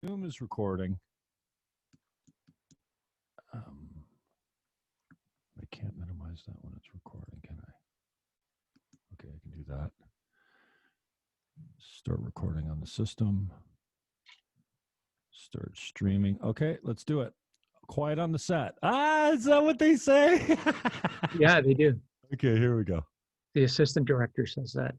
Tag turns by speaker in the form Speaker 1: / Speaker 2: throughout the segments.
Speaker 1: Zoom is recording. I can't minimize that when it's recording, can I? Okay, I can do that. Start recording on the system. Start streaming. Okay, let's do it. Quiet on the set. Is that what they say?
Speaker 2: Yeah, they do.
Speaker 1: Okay, here we go.
Speaker 2: The assistant director says that.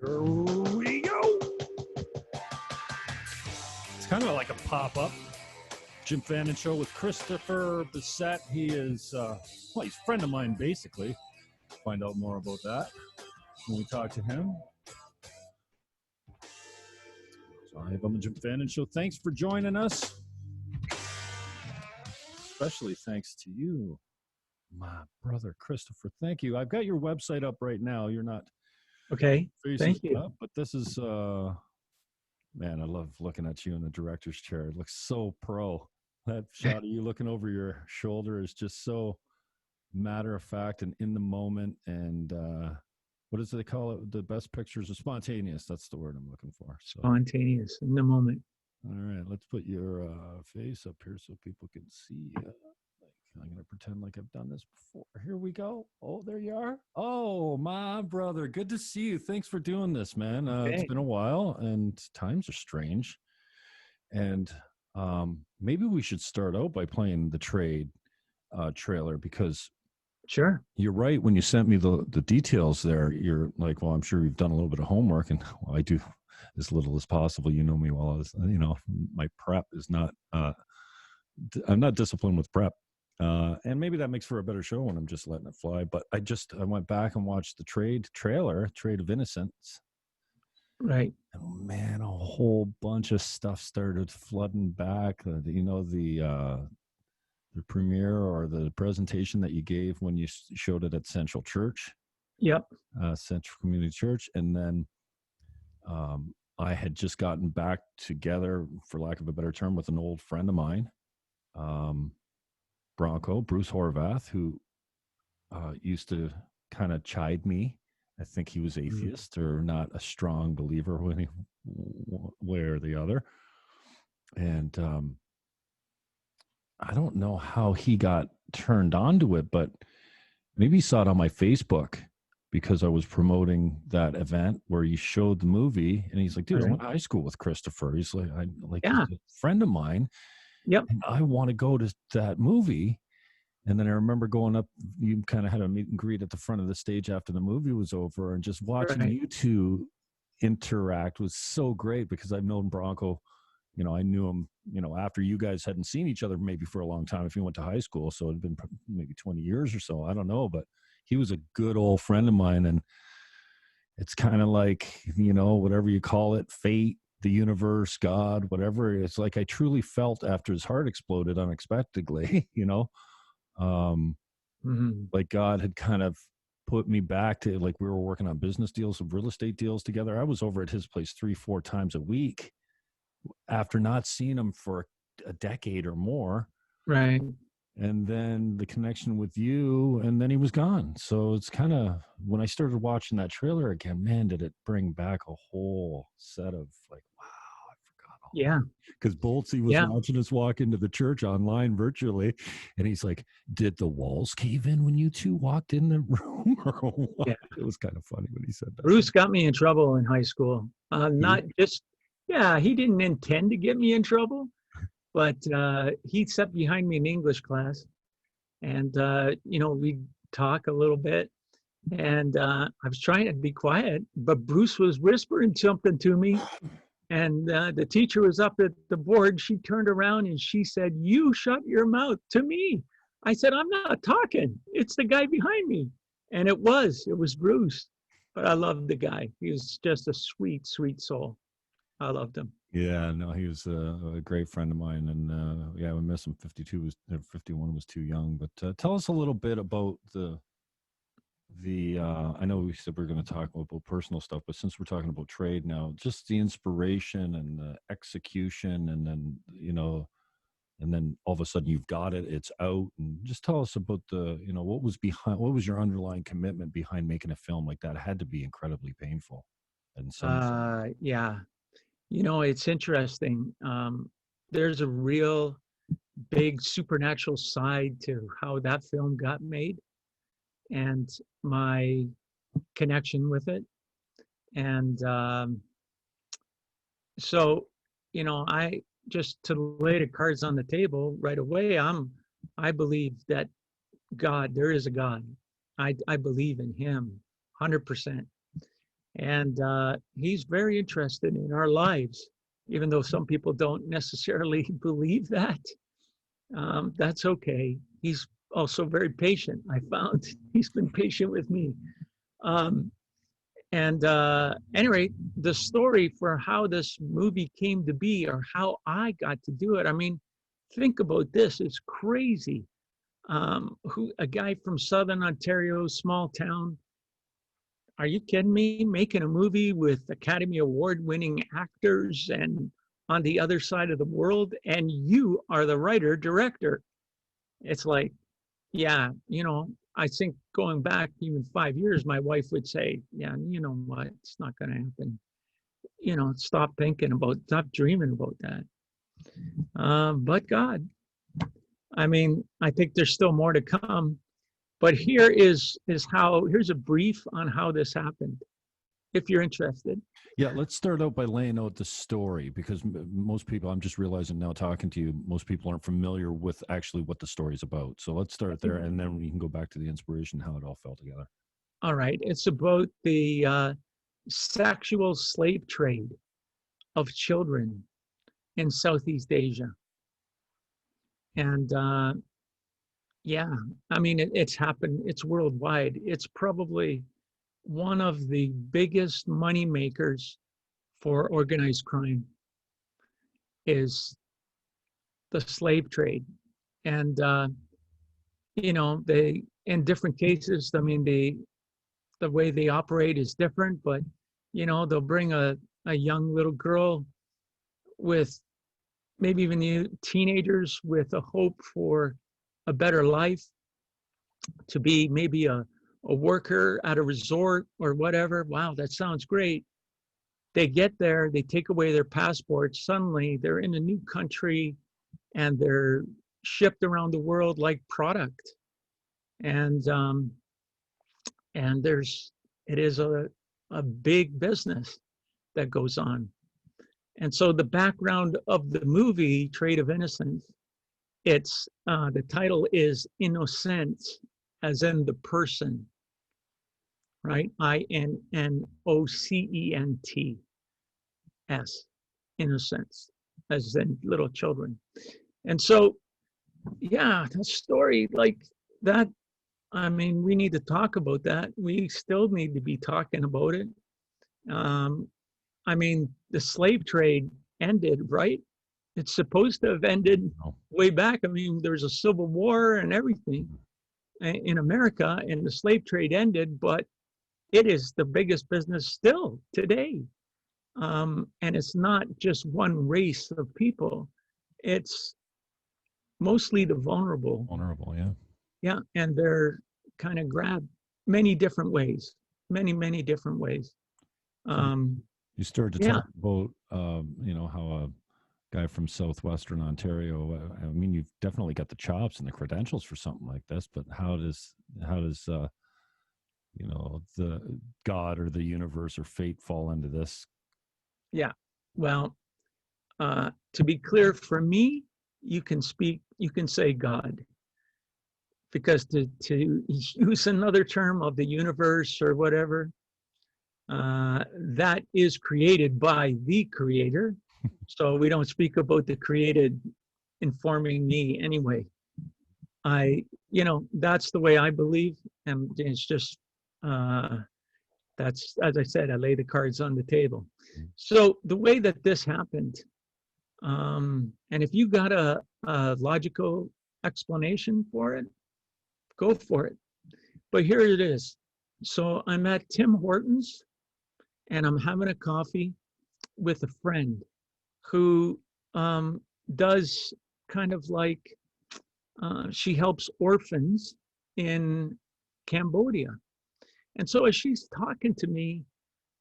Speaker 1: Here we go. It's kind of like a pop-up. Jim Fannon Show with Christpher, Bessette. He is, he's a friend of mine, basically. Find out more about that when we talk to him. So I have on the Jim Fannon Show. Thanks for joining us. Especially thanks to you, my brother Christpher. Thank you. I've got your website up right now. You're not
Speaker 2: Okay, thank you.
Speaker 1: up, but this is, man, I love looking at you in the director's chair. It looks so pro. That shot of you looking over your shoulder is just so matter of fact and in the moment. And what does they call it? The best pictures are spontaneous. That's the word I'm looking for. So
Speaker 2: Spontaneous, in the moment.
Speaker 1: all right, let's put your face up here so people can see you. I'm going to pretend like I've done this before. Here we go. Oh, there you are. Oh, my brother. Good to see you. Thanks for doing this, man. It's been a while, and times are strange. And maybe we should start out by playing the trailer, because
Speaker 2: Sure.
Speaker 1: you're right. When you sent me the details there, you're like, well, I'm sure you've done a little bit of homework, and well, I do as little as possible. You know me well. As my prep is not. I'm not disciplined with prep. And maybe that makes for a better show when I'm just letting it fly. But I went back and watched the trailer, Trade of Innocence.
Speaker 2: Right.
Speaker 1: And man, a whole bunch of stuff started flooding back. The premiere or the presentation that you gave when you showed it at Central Church.
Speaker 2: Yep.
Speaker 1: Central Community Church. And then I had just gotten back together, for lack of a better term, with an old friend of mine. Bruce Horvath, who used to kind of chide me. I think he was atheist or not a strong believer any way or the other. And I don't know how he got turned on to it, but maybe he saw it on my Facebook because I was promoting that event where you showed the movie. And he's like, dude, I went to high school with Christopher. He's like, he's a friend of mine.
Speaker 2: Yep.
Speaker 1: And I want to go to that movie. And then I remember going up, you kind of had a meet and greet at the front of the stage after the movie was over, and just watching you two interact was so great, because I've known Bronco, I knew him, after you guys hadn't seen each other maybe for a long time if you went to high school. So it'd been maybe 20 years or so. I don't know, but he was a good old friend of mine. And it's kind of like, whatever you call it, fate, the universe, God, whatever. It's like I truly felt after his heart exploded unexpectedly, like God had kind of put me back to, like, we were working on business deals, real estate deals together. I was over at his place 3-4 times a week after not seeing him for a decade or more.
Speaker 2: Right.
Speaker 1: And then the connection with you, and then he was gone. So it's kind of, when I started watching that trailer again, man, did it bring back a whole set of like, wow, I forgot all that. because Boltsy was watching us walk into the church online virtually, and he's like, "Did the walls cave in when you two walked in the room?" or what?
Speaker 2: Yeah.
Speaker 1: It was kind of funny when he said that.
Speaker 2: Bruce got me in trouble in high school. Not just, he didn't intend to get me in trouble, but he sat behind me in English class, and we'd talk a little bit, and I was trying to be quiet, but Bruce was whispering something to me, and the teacher was up at the board. She turned around and she said, "You shut your mouth," to me. I said, "I'm not talking. It's the guy behind me." And it was Bruce. But I loved the guy. He was just a sweet, sweet soul. I loved him.
Speaker 1: Yeah, no, he was a great friend of mine, and we miss him. 51 was too young. But tell us a little bit about the. I know we said we're going to talk about personal stuff, but since we're talking about trade now, just the inspiration and the execution, and then and then all of a sudden you've got it, it's out, and just tell us about what was your underlying commitment behind making a film like that? It had to be incredibly painful, and
Speaker 2: yeah, it's interesting. There's a real big supernatural side to how that film got made, and my connection with it. And so, I just, to lay the cards on the table right away, I believe that there is a God. I believe in him 100%. And he's very interested in our lives, even though some people don't necessarily believe that. That's okay. He's also very patient. I found he's been patient with me. Anyway, the story for how this movie came to be, or how I got to do it, I mean, think about this. It's crazy. A guy from Southern Ontario, small town. Are you kidding me? Making a movie with Academy Award-winning actors and on the other side of the world, and you are the writer, director. It's like, I think going back even 5 years, my wife would say, "Yeah, you know what? It's not going to happen. Stop dreaming about that." But God, I mean, I think there's still more to come. But here's a brief on how this happened, if you're interested.
Speaker 1: Yeah, let's start out by laying out the story, because most people, I'm just realizing now talking to you, most people aren't familiar with actually what the story's about. So let's start there, and then we can go back to the inspiration, how it all fell together.
Speaker 2: All right. It's about the sexual slave trade of children in Southeast Asia. And I mean, it's happened. It's worldwide. It's probably one of the biggest money makers for organized crime is the slave trade. And, they, in different cases, I mean, the way they operate is different, but, they'll bring a young little girl with maybe even teenagers with a hope for a better life, to be maybe a worker at a resort or whatever. Wow, that sounds great. They get there, they take away their passports. Suddenly they're in a new country and they're shipped around the world like product. And it is a big business that goes on. And so the background of the movie, Trade of Innocence, it's the title is Innocence, as in the person, right? INNOCENTS, innocence, as in little children. And so, the story like that, I mean, we need to talk about that. We still need to be talking about it. I mean, the slave trade ended, right? It's supposed to have ended way back. I mean, there was a civil war and everything in America, and the slave trade ended, but it is the biggest business still today. And it's not just one race of people. It's mostly the vulnerable.
Speaker 1: Vulnerable, yeah.
Speaker 2: Yeah, and they're kind of grabbed many different ways, many different ways.
Speaker 1: You started to talk about, how guy from southwestern Ontario. I mean, you've definitely got the chops and the credentials for something like this, but how does the God or the universe or fate fall into this?
Speaker 2: Yeah. Well, to be clear, for me, you can say God, because to use another term of the universe or whatever, that is created by the creator. So we don't speak about the created informing me anyway. That's the way I believe. And it's just, that's, as I said, I lay the cards on the table. So the way that this happened, and if you got a logical explanation for it, go for it. But here it is. So I'm at Tim Hortons and I'm having a coffee with a friend who does kind of like, she helps orphans in Cambodia. And so as she's talking to me,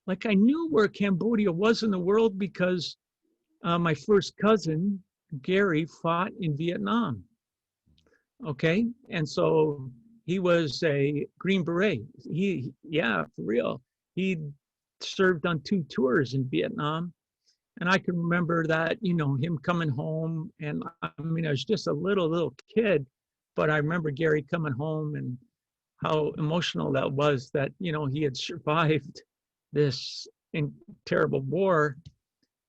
Speaker 2: like I knew where Cambodia was in the world because my first cousin, Gary, fought in Vietnam. Okay. And so he was a Green Beret. Yeah, for real. He served on 2 tours in Vietnam. And I can remember that, him coming home. And I mean, I was just a little kid, but I remember Gary coming home and how emotional that was that, he had survived this terrible war.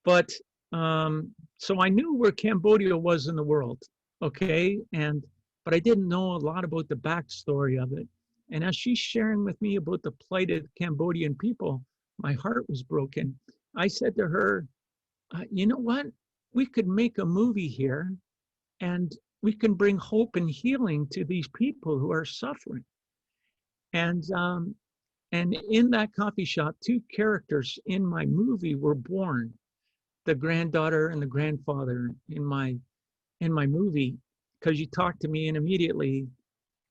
Speaker 2: But so I knew where Cambodia was in the world. Okay. But I didn't know a lot about the backstory of it. And as she's sharing with me about the plighted Cambodian people, my heart was broken. I said to her, you know what? We could make a movie here and we can bring hope and healing to these people who are suffering. And in that coffee shop, 2 characters in my movie were born, the granddaughter and the grandfather in my movie, because you talk to me and immediately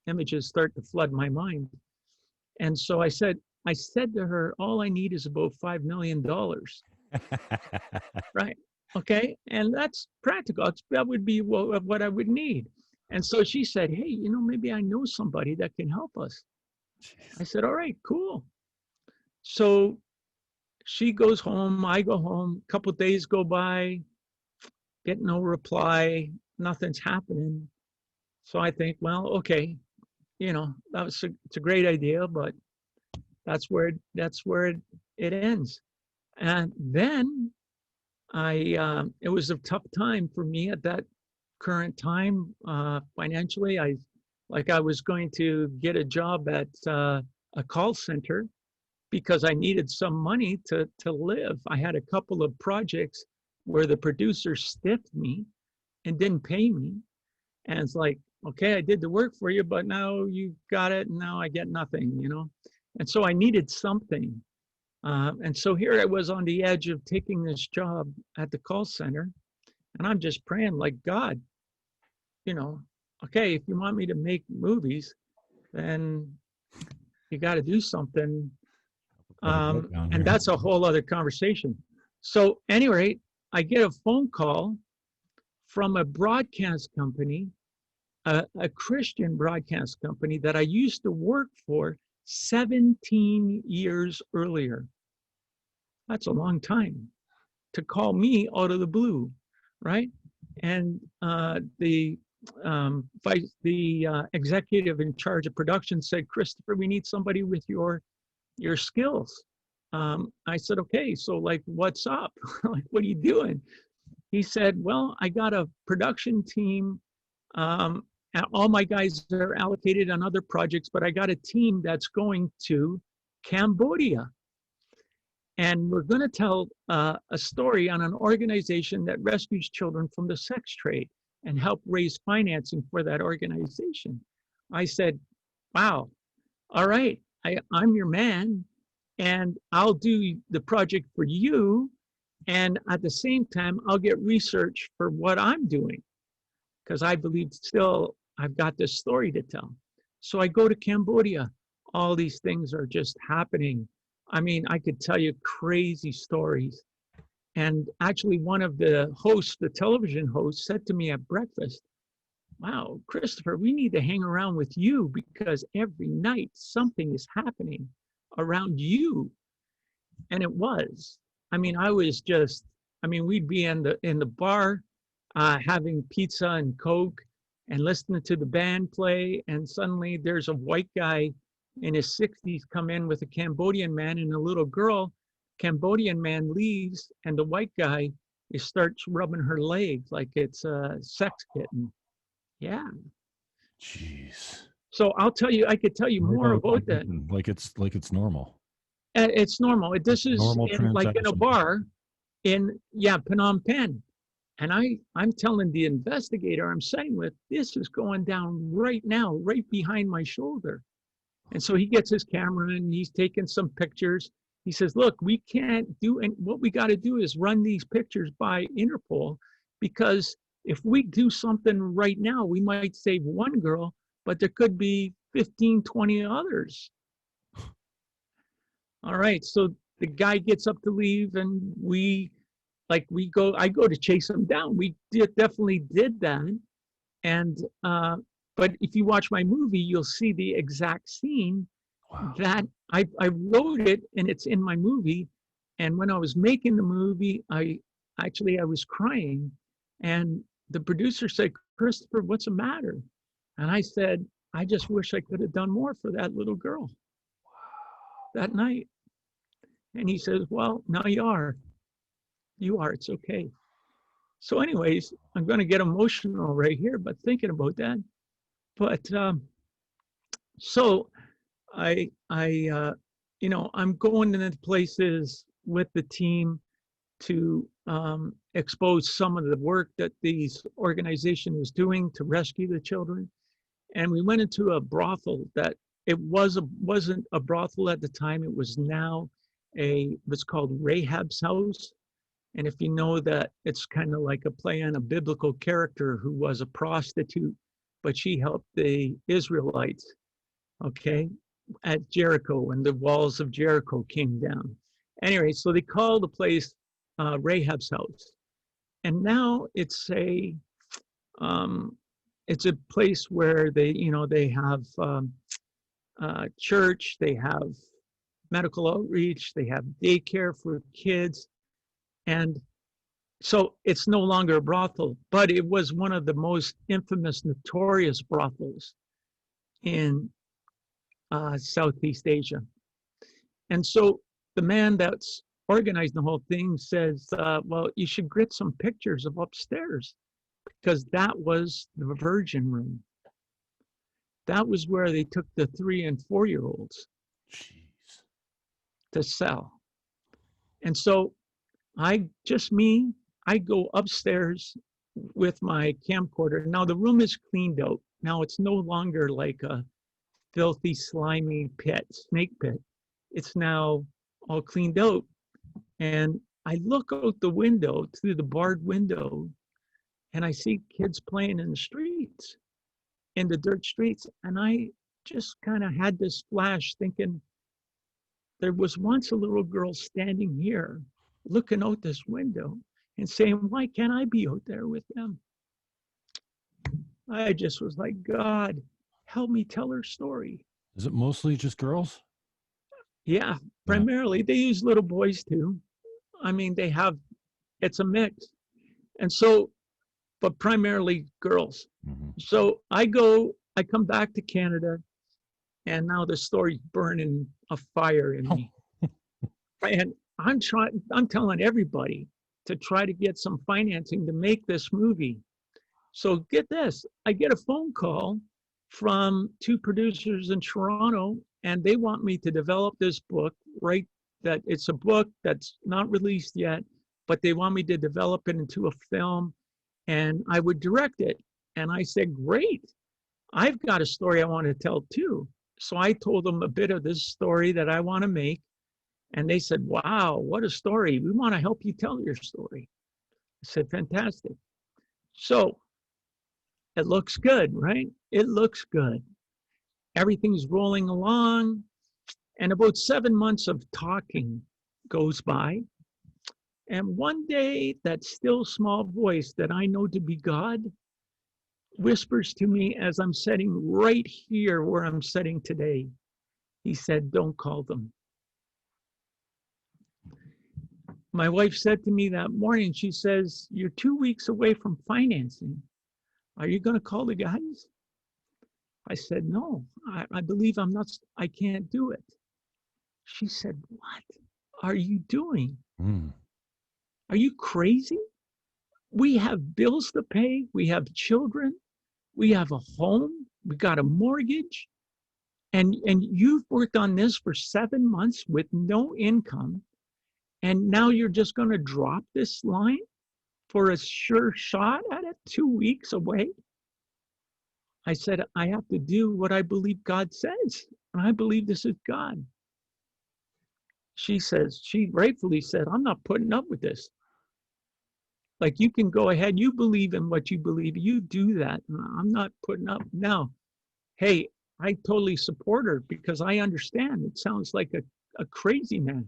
Speaker 2: images start to flood my mind. And so I said to her, all I need is about $5 million. Right. Okay. And that's practical. That would be what I would need. And so she said, hey, maybe I know somebody that can help us. I said, all right, cool. So she goes home. I go home. A couple of days go by, get no reply. Nothing's happening. So I think, well, okay, it's a great idea, but that's where it ends. And then it was a tough time for me at that current time, financially. I was going to get a job at a call center because I needed some money to live. I had a couple of projects where the producer stiffed me and didn't pay me. And it's like, okay, I did the work for you, but now you got it and now I get nothing, And so I needed something. And so here I was on the edge of taking this job at the call center. And I'm just praying like, God, okay, if you want me to make movies, then you got to do something. And that's a whole other conversation. So anyway, I get a phone call from a broadcast company, a Christian broadcast company that I used to work for 17 years earlier. That's a long time to call me out of the blue, right? And the executive in charge of production said, Christpher, we need somebody with your skills. I said, okay, so like, what's up? Like, what are you doing? He said, well, I got a production team. And all my guys are allocated on other projects, but I got a team that's going to Cambodia. And we're going to tell a story on an organization that rescues children from the sex trade and help raise financing for that organization. I said, wow, all right, I'm your man, and I'll do the project for you. And at the same time, I'll get research for what I'm doing, because I believe still I've got this story to tell. So I go to Cambodia. All these things are just happening. I mean, I could tell you crazy stories. And actually, one of the hosts, the television host, said to me at breakfast, "Wow, Christopher, we need to hang around with you because every night something is happening around you." And it was. I mean, we'd be in the bar having pizza and Coke and listening to the band play. And suddenly there's a white guy in his 60s come in with a Cambodian man and a little girl. Cambodian man leaves and the white guy starts rubbing her leg like it's a sex kitten. Yeah.
Speaker 1: Jeez.
Speaker 2: So I could tell you more about that.
Speaker 1: Like it's normal.
Speaker 2: It's normal. This is like in a bar in Phnom Penh. And I'm telling the investigator I'm sitting with, this is going down right now, right behind my shoulder. And so he gets his camera and he's taking some pictures. He says, "Look, we can't do, and what we got to do is run these pictures by Interpol, because if we do something right now, we might save one girl, but there could be 15, 20 others." All right. So the guy gets up to leave and I go to chase him down. We definitely did that. And, but if you watch my movie, you'll see the exact scene. Wow. That I wrote it and it's in my movie. And when I was making the movie, I was crying, and the producer said, "Christopher, what's the matter?" And I said, "I just wish I could have done more for that little girl that night." And he says, "Well, now you are, it's okay." So anyways, I'm going to get emotional right here, but thinking about that. But, so I'm going into places with the team to expose some of the work that these organization was doing to rescue the children. And we went into a brothel that wasn't a brothel at the time. It was now what's called Rahab's house. And if you know that, it's kind of like a play on a biblical character who was a prostitute, but she helped the Israelites, okay, at Jericho when the walls of Jericho came down. Anyway, so they call the place Rahab's house. And now it's a place where they have church, they have medical outreach, they have daycare for kids. And so it's no longer a brothel, but it was one of the most infamous, notorious brothels in Southeast Asia. And so the man that's organized the whole thing says, well, you should get some pictures of upstairs, because that was the virgin room. That was where they took the 3 and 4-year-olds to sell. And so I go upstairs with my camcorder. Now the room is cleaned out. Now it's no longer like a filthy, slimy snake pit. It's now all cleaned out. And I look out the window, through the barred window, and I see kids playing in the streets, in the dirt streets. And I just kind of had this flash thinking, there was once a little girl standing here, looking out this window and saying, why can't I be out there with them? I just was like, God, help me tell her story.
Speaker 1: Is it mostly just girls?
Speaker 2: Yeah, primarily. They use little boys too. I mean, it's a mix. And so, but primarily girls. Mm-hmm. So I come back to Canada, and now the story's burning a fire in me. And I'm telling everybody to try to get some financing to make this movie. So get this, I get a phone call from 2 producers in Toronto, and they want me to develop this book, right? That it's a book that's not released yet, but they want me to develop it into a film, and I would direct it. And I said, great, I've got a story I want to tell too. So I told them a bit of this story that I want to make. And they said, wow, what a story. We want to help you tell your story. I said, fantastic. So it looks good, right? It looks good. Everything's rolling along. And about 7 months of talking goes by. And one day, that still small voice that I know to be God whispers to me as I'm sitting right here where I'm sitting today. He said, don't call them. My wife said to me that morning, she says, you're 2 weeks away from financing. Are you going to call the guys? I said, no, I believe I can't do it. She said, what are you doing? Are you crazy? We have bills to pay. We have children. We have a home. We got a mortgage. And you've worked on this for 7 months with no income. And now you're just going to drop this line for a sure shot at it 2 weeks away? I said, I have to do what I believe God says. And I believe this is God. She rightfully said, I'm not putting up with this. Like, you can go ahead, you believe in what you believe, you do that. I'm not putting up. Now, hey, I totally support her because I understand it sounds like a crazy man.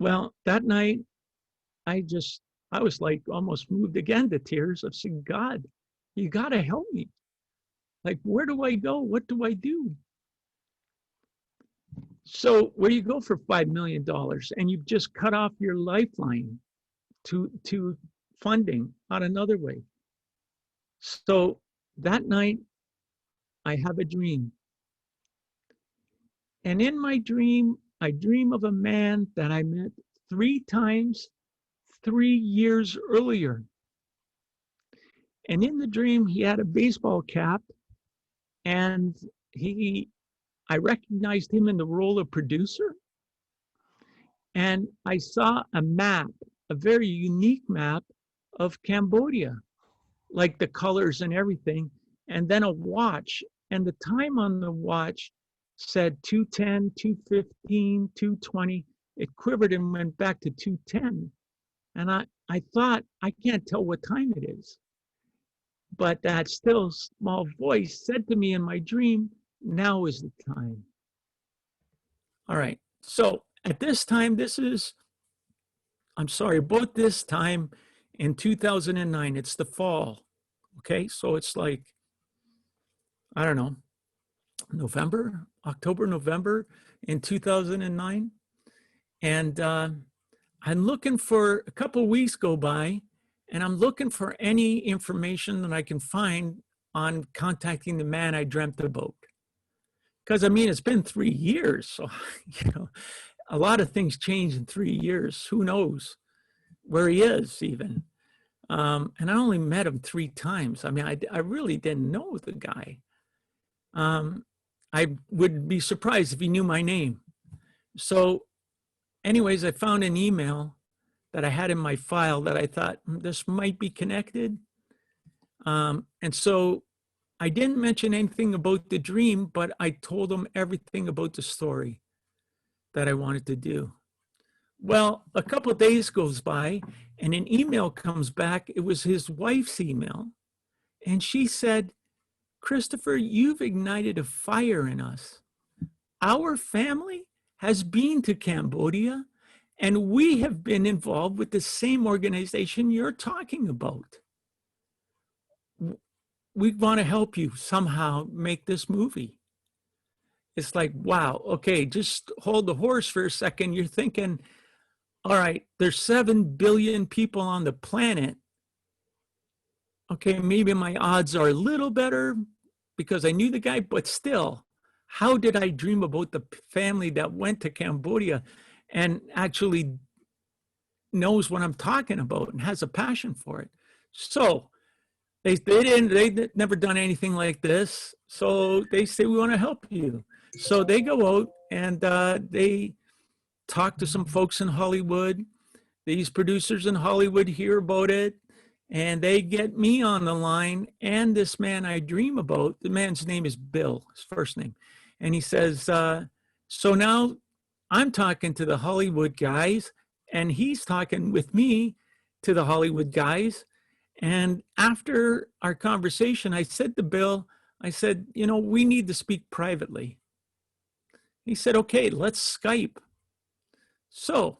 Speaker 2: Well, that night, I was like almost moved again to tears. I said, God, you got to help me. Like, where do I go? What do I do? So where you go for $5 million and you've just cut off your lifeline to funding out another way. So that night, I have a dream. And in my dream, I dream of a man that I met 3 times 3 years earlier. And in the dream, he had a baseball cap, and I recognized him in the role of producer. And I saw a map, a very unique map of Cambodia, like the colors and everything, and then a watch. And the time on the watch said 2:10, 2:15, 2:20. It quivered and went back to 2:10. And I thought, I can't tell what time it is. But that still small voice said to me in my dream, now is the time. All right. So at this time, about this time in 2009, it's the fall. Okay. So it's like, I don't know, October, November in 2009. And I'm looking for, a couple of weeks go by, and I'm looking for any information that I can find on contacting the man I dreamt about. Because, I mean, it's been 3 years. So, a lot of things change in 3 years. Who knows where he is even. And I only met him 3 times. I mean, I really didn't know the guy. I would be surprised if he knew my name. So anyways, I found an email that I had in my file that I thought this might be connected. And so I didn't mention anything about the dream, but I told him everything about the story that I wanted to do. Well, a couple of days goes by and an email comes back. It was his wife's email. And she said, Christpher, you've ignited a fire in us. Our family has been to Cambodia, and we have been involved with the same organization you're talking about. We want to help you somehow make this movie. It's like, wow, okay, just hold the horse for a second. You're thinking, all right, there's 7 billion people on the planet. Okay, maybe my odds are a little better because I knew the guy, but still, how did I dream about the family that went to Cambodia and actually knows what I'm talking about and has a passion for it? So they'd never done anything like this. So they say, we want to help you. So they go out and they talk to some folks in Hollywood. These producers in Hollywood hear about it, and they get me on the line and this man I dream about. The man's name is Bill, his first name. And he says, so now I'm talking to the Hollywood guys, and he's talking with me to the Hollywood guys. And after our conversation, I said to Bill, I said, we need to speak privately. He said, okay, let's Skype. So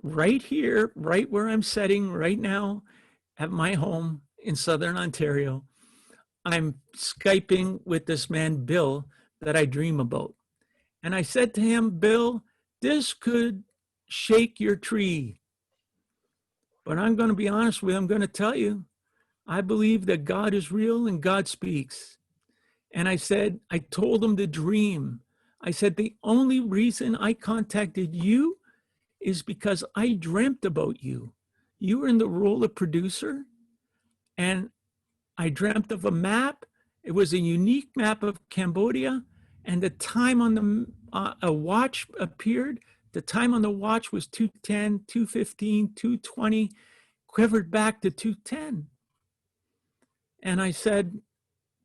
Speaker 2: right here, right where I'm sitting right now at my home in Southern Ontario, I'm Skyping with this man, Bill, that I dream about. And I said to him, Bill, this could shake your tree. But I'm going to be honest with you. I'm going to tell you, I believe that God is real and God speaks. And I said, I told him the dream. I said, the only reason I contacted you is because I dreamt about you. You were in the role of producer, and I dreamt of a map. It was a unique map of Cambodia, and the time on the a watch appeared. The time on the watch was 2:10, 2:15, 2:20, quivered back to 2:10. And I said,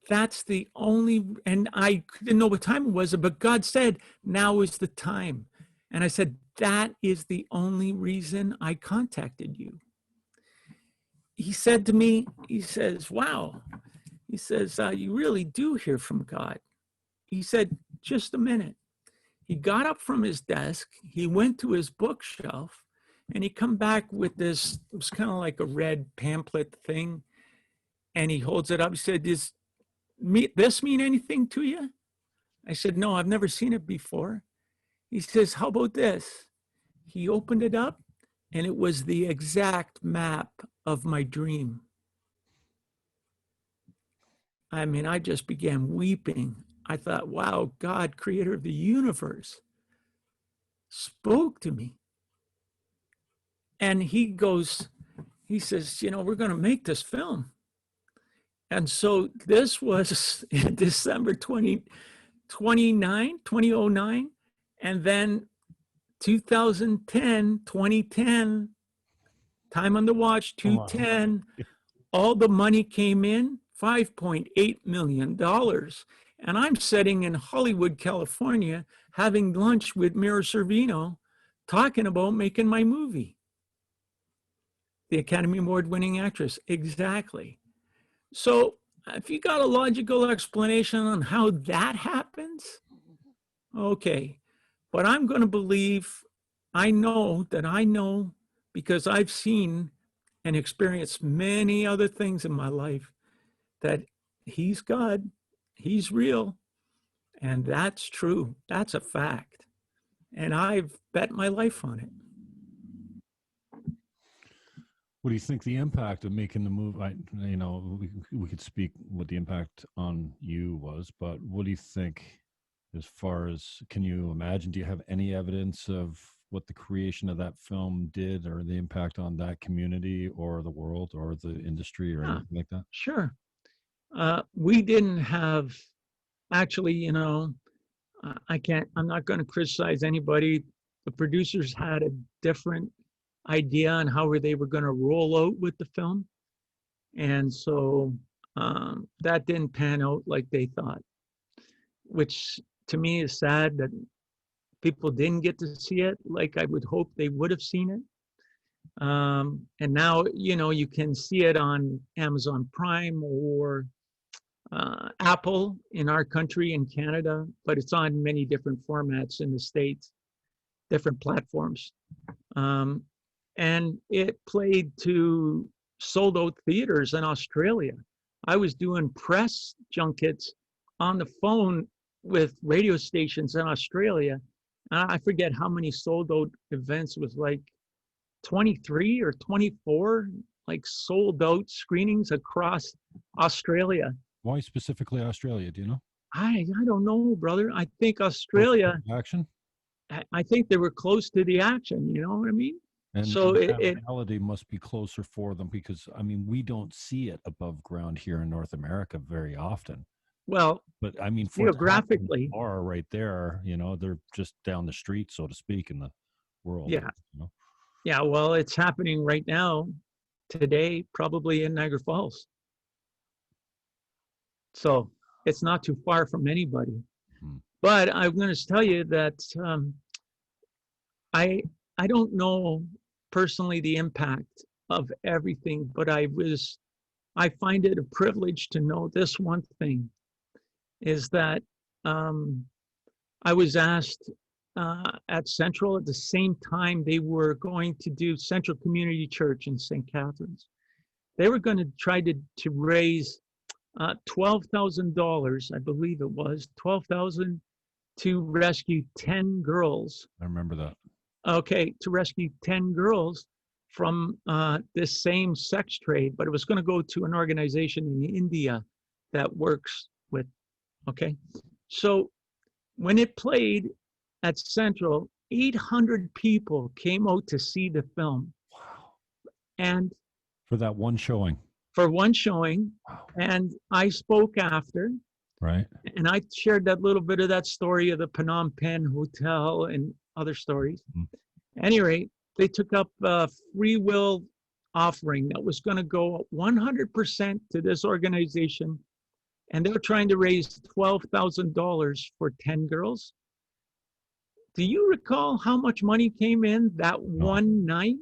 Speaker 2: that's the only, and I didn't know what time it was, but God said, now is the time. And I said, that is the only reason I contacted you. He said to me, he says, wow. He says, you really do hear from God. He said, just a minute. He got up from his desk, he went to his bookshelf, and he come back with this, it was kind of like a red pamphlet thing, and he holds it up. He said, does this mean anything to you? I said, no, I've never seen it before. He says, how about this? He opened it up, and it was the exact map of my dream. I mean, I just began weeping. I thought, wow, God, creator of the universe, spoke to me. And he says, we're going to make this film. And so this was in December 2009, and then 2010, time on the watch, 2:10, all the money came in, $5.8 million. And I'm sitting in Hollywood, California, having lunch with Mira Sorvino, talking about making my movie. The Academy Award winning actress, exactly. So if you got a logical explanation on how that happens, okay. But I'm going to believe, I know because I've seen and experienced many other things in my life, that he's God, he's real, and that's true. That's a fact. And I've bet my life on it.
Speaker 1: What do you think the impact of making the move? We could speak what the impact on you was, but what do you think as far as, can you imagine, do you have any evidence of what the creation of that film did, or the impact on that community or the world or the industry or anything like that?
Speaker 2: Sure. We didn't have, actually, I'm not going to criticize anybody. The producers had a different idea on how they were going to roll out with the film. And so that didn't pan out like they thought, which to me is sad that people didn't get to see it like I would hope they would have seen it. And now, you can see it on Amazon Prime or Apple in our country, in Canada, but it's on many different formats in the States, different platforms. And it played to sold out theaters in Australia. I was doing press junkets on the phone with radio stations in Australia. I forget how many sold out events. It was like 23 or 24, like sold out screenings across Australia.
Speaker 1: Why specifically Australia? Do you know?
Speaker 2: I don't know, brother. I think Australia.
Speaker 1: Action?
Speaker 2: I think they were close to the action. You know what I mean?
Speaker 1: And
Speaker 2: so
Speaker 1: reality must be closer for them, because we don't see it above ground here in North America very often.
Speaker 2: Well,
Speaker 1: but I mean,
Speaker 2: geographically,
Speaker 1: are right there. They're just down the street, so to speak, in the world.
Speaker 2: Yeah. Yeah. Well, it's happening right now, today, probably in Niagara Falls. So it's not too far from anybody. But I'm going to tell you that I don't know personally the impact of everything, but I find it a privilege to know this one thing, is that I was asked at Central. At the same time, they were going to do Central Community Church in St. Catharines. They were going to try to raise $12,000, I believe it was, 12,000 to rescue 10 girls.
Speaker 1: I remember that.
Speaker 2: Okay, to rescue 10 girls from this same sex trade, but it was going to go to an organization in India that works with, okay? So when it played at Central, 800 people came out to see the film.
Speaker 1: Wow.
Speaker 2: And
Speaker 1: for that one showing.
Speaker 2: For one showing.
Speaker 1: Wow.
Speaker 2: And I spoke after.
Speaker 1: Right.
Speaker 2: And I shared that little bit of that story of the Phnom Penh Hotel and other stories. At any rate, they took up a free will offering that was going to go 100% to this organization. And they're trying to raise $12,000 for 10 girls. Do you recall how much money came in that one night?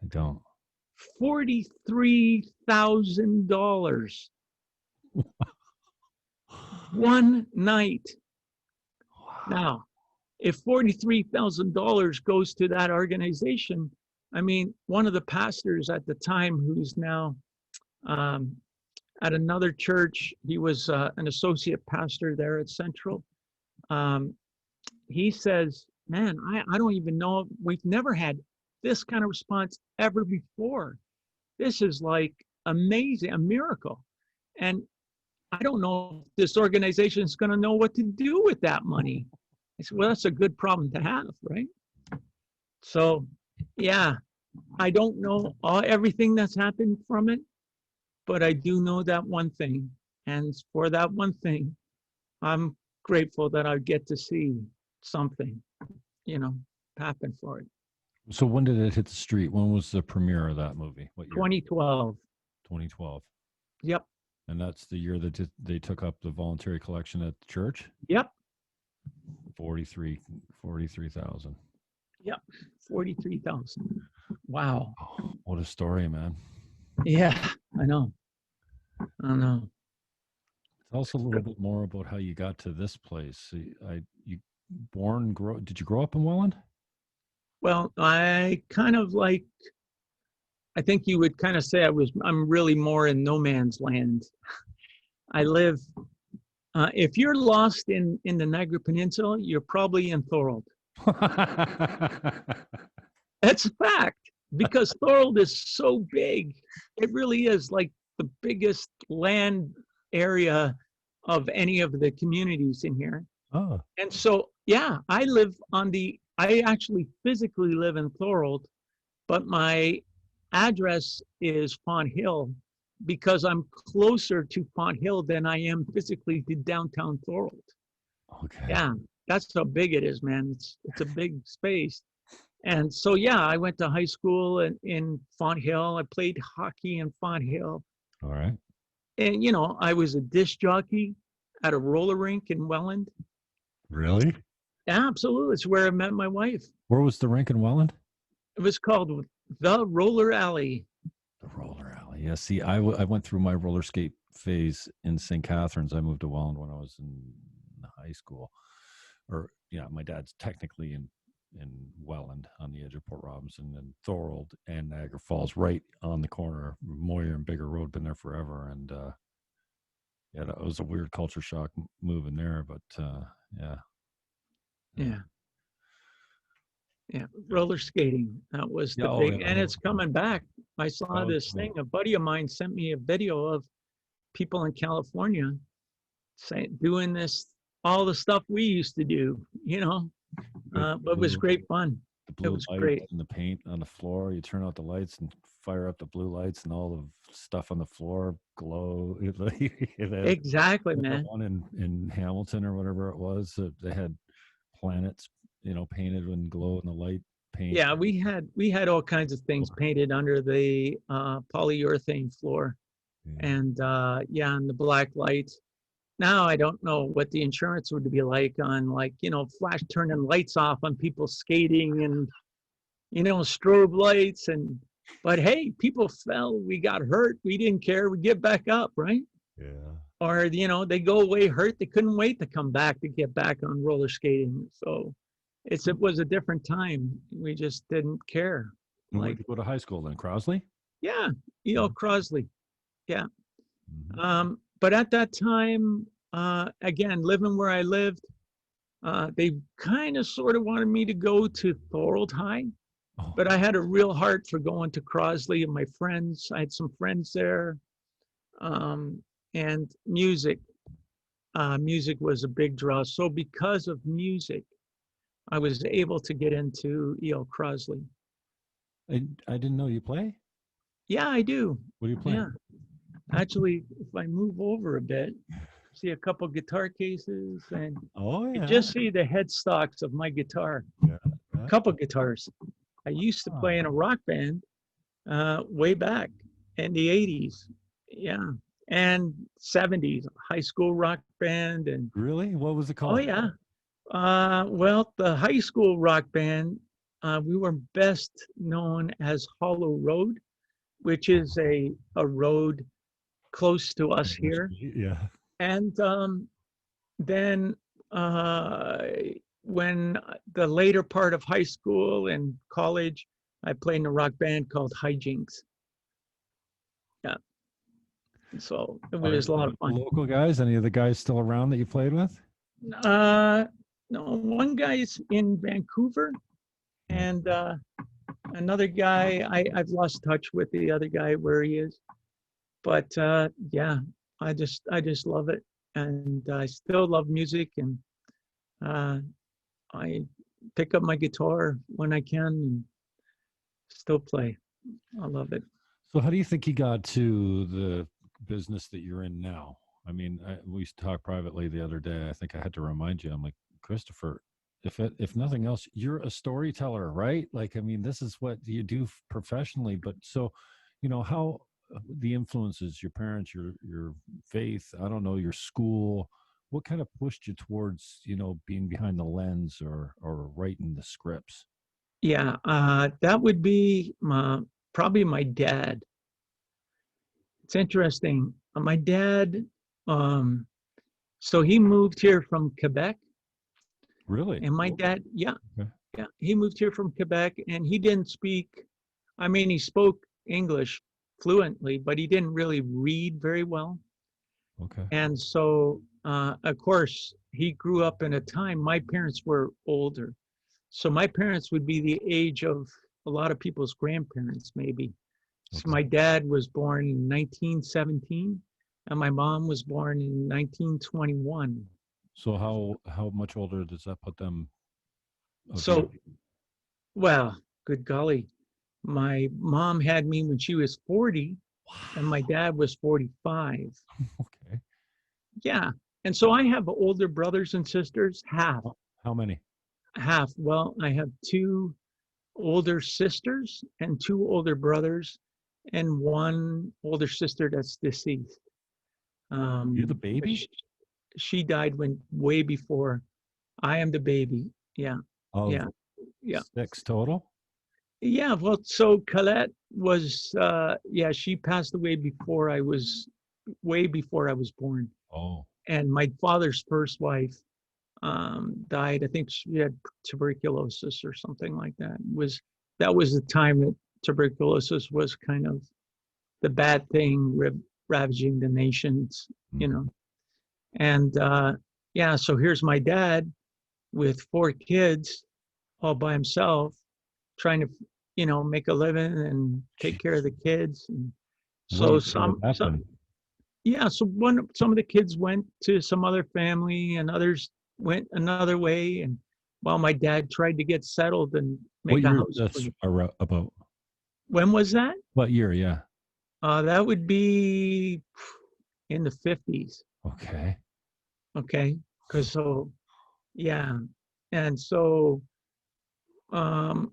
Speaker 1: I don't.
Speaker 2: $43,000. One night.
Speaker 1: Wow.
Speaker 2: Now, if $43,000 goes to that organization, I mean, one of the pastors at the time, who's now at another church, he was an associate pastor there at Central. He says, man, I don't even know. We've never had this kind of response ever before. This is like amazing, a miracle. And I don't know if this organization is going to know what to do with that money. I said, well, that's a good problem to have, right? So, yeah, I don't know everything that's happened from it, but I do know that one thing. And for that one thing, I'm grateful that I get to see something, happen for it.
Speaker 1: So when did it hit the street? When was the premiere of that movie? What year?
Speaker 2: 2012.
Speaker 1: 2012.
Speaker 2: Yep.
Speaker 1: And that's the year that they took up the voluntary collection at the church?
Speaker 2: Yep.
Speaker 1: 43,000.
Speaker 2: Yep. 43,000. Wow.
Speaker 1: Oh, what a story, man.
Speaker 2: Yeah, I know.
Speaker 1: Tell us a little bit more about how you got to this place. Did you grow up in Welland?
Speaker 2: Well, I think you would kind of say I'm really more in no man's land. I live, if you're lost in the Niagara Peninsula, you're probably in Thorold. That's a fact, because Thorold is so big. It really is like the biggest land area of any of the communities in here.
Speaker 1: Oh.
Speaker 2: And so, yeah, I actually physically live in Thorold, but my address is Font Hill because I'm closer to Font Hill than I am physically to downtown Thorold.
Speaker 1: Okay.
Speaker 2: Yeah, that's how big it is, man. It's a big space. And so, yeah, I went to high school in Font Hill. I played hockey in Font Hill.
Speaker 1: All right.
Speaker 2: And, I was a disc jockey at a roller rink in Welland.
Speaker 1: Really?
Speaker 2: Absolutely. It's where I met my wife.
Speaker 1: Where was the rink in Welland?
Speaker 2: It was called the Roller Alley.
Speaker 1: The Roller Alley. Yeah. See, I went through my roller skate phase in St. Catharines. I moved to Welland when I was in high school. My dad's technically in Welland on the edge of Port Robinson, and Thorold and Niagara Falls right on the corner. Moyer and Bigger Road, been there forever. And yeah, that was a weird culture shock moving there, but yeah.
Speaker 2: Yeah, roller skating. That was the big, and it's coming back. I saw this thing. A buddy of mine sent me a video of people in California doing this, all the stuff we used to do, but it was great fun.
Speaker 1: The blue
Speaker 2: it was
Speaker 1: light
Speaker 2: great.
Speaker 1: And the paint on the floor. You turn out the lights and fire up the blue lights, and all the stuff on the floor glow.
Speaker 2: Exactly, man.
Speaker 1: One in Hamilton or whatever it was, they had planets, painted and glow in the light paint.
Speaker 2: Yeah, we had all kinds of things painted under the polyurethane floor, and and the black lights. Now I don't know what the insurance would be like on flash turning lights off on people skating and strobe lights but hey, people fell, we got hurt, we didn't care, we get back up, right?
Speaker 1: Yeah.
Speaker 2: Or they go away hurt, they couldn't wait to come back to get back on roller skating. So it was a different time. We just didn't care.
Speaker 1: And where did you go to high school then? Crossley?
Speaker 2: Yeah, Crosley. Yeah.
Speaker 1: Mm-hmm.
Speaker 2: But at that time, again, living where I lived, they kind of sort of wanted me to go to Thorold High,
Speaker 1: Oh.
Speaker 2: but I had a real heart for going to Crosley and my friends. I had some friends there, and music. Music was a big draw. So because of music, I was able to get into E.L. Crosley.
Speaker 1: I didn't know you play.
Speaker 2: Yeah, I do.
Speaker 1: What do you play?
Speaker 2: Yeah. Actually, if I move over a bit, see a couple guitar cases, and you just see the headstocks of my guitar.
Speaker 1: Yeah.
Speaker 2: A couple guitars. I used to play in a rock band way back in the 80s. Yeah. And 70s, high school rock band. And
Speaker 1: really? What was it called?
Speaker 2: oh, yeah. Well, the high school rock band, we were best known as Hollow Road, which is a road close to us here.
Speaker 1: Yeah.
Speaker 2: And then when the later part of high school and college, I played in a rock band called Hijinks. Yeah. So it was a lot of fun.
Speaker 1: Local guys? Any of the guys still around that you played with?
Speaker 2: No, one guy's in Vancouver, and another guy, I've lost touch with the other guy where he is. But yeah, I just love it, and I still love music, and I pick up my guitar when I can and still play. I love it.
Speaker 1: So how do you think you got to the business that you're in now? I mean, we talked privately the other day. I think I had to remind you. I'm like, Christopher, if nothing else, you're a storyteller, right? Like, I mean, this is what you do professionally. But so, how the influences, your parents, your faith, I don't know, your school, what kind of pushed you towards, being behind the lens or writing the scripts?
Speaker 2: Yeah, that would be probably my dad. It's interesting. My dad, so he moved here from Quebec.
Speaker 1: Really?
Speaker 2: And my dad, yeah,
Speaker 1: Okay.
Speaker 2: yeah, he moved here from Quebec, and he didn't speak. I mean, he spoke English fluently, but he didn't really read very well.
Speaker 1: Okay.
Speaker 2: And so, of course, he grew up in a time, my parents were older. So my parents would be the age of a lot of people's grandparents, maybe. So
Speaker 1: Okay.
Speaker 2: my dad was born in 1917, and my mom was born in 1921.
Speaker 1: So how much older does that put them?
Speaker 2: So, well, good golly, my mom had me when she was 40, and my dad was 45.
Speaker 1: Okay.
Speaker 2: Yeah. And so I have older brothers and sisters, half.
Speaker 1: How many?
Speaker 2: Half. Well, I have 2 older sisters and 2 older brothers, and 1 older sister that's deceased.
Speaker 1: You're the baby?
Speaker 2: She died way before. I am the baby. Yeah. Yeah. Yeah.
Speaker 1: 6 total?
Speaker 2: Yeah. Well, so Colette was, she passed away way before I was born.
Speaker 1: Oh.
Speaker 2: And my father's first wife died. I think she had tuberculosis or something like that. That was the time that tuberculosis was kind of the bad thing ravaging the nations, And so here's my dad with 4 kids all by himself, trying to, make a living and take care of the kids. And so some of the kids went to some other family, and others went another way. And while my dad tried to get settled and make a house.
Speaker 1: That's about?
Speaker 2: When was that?
Speaker 1: What year? Yeah.
Speaker 2: That would be in the 50s.
Speaker 1: Okay.
Speaker 2: Okay. And so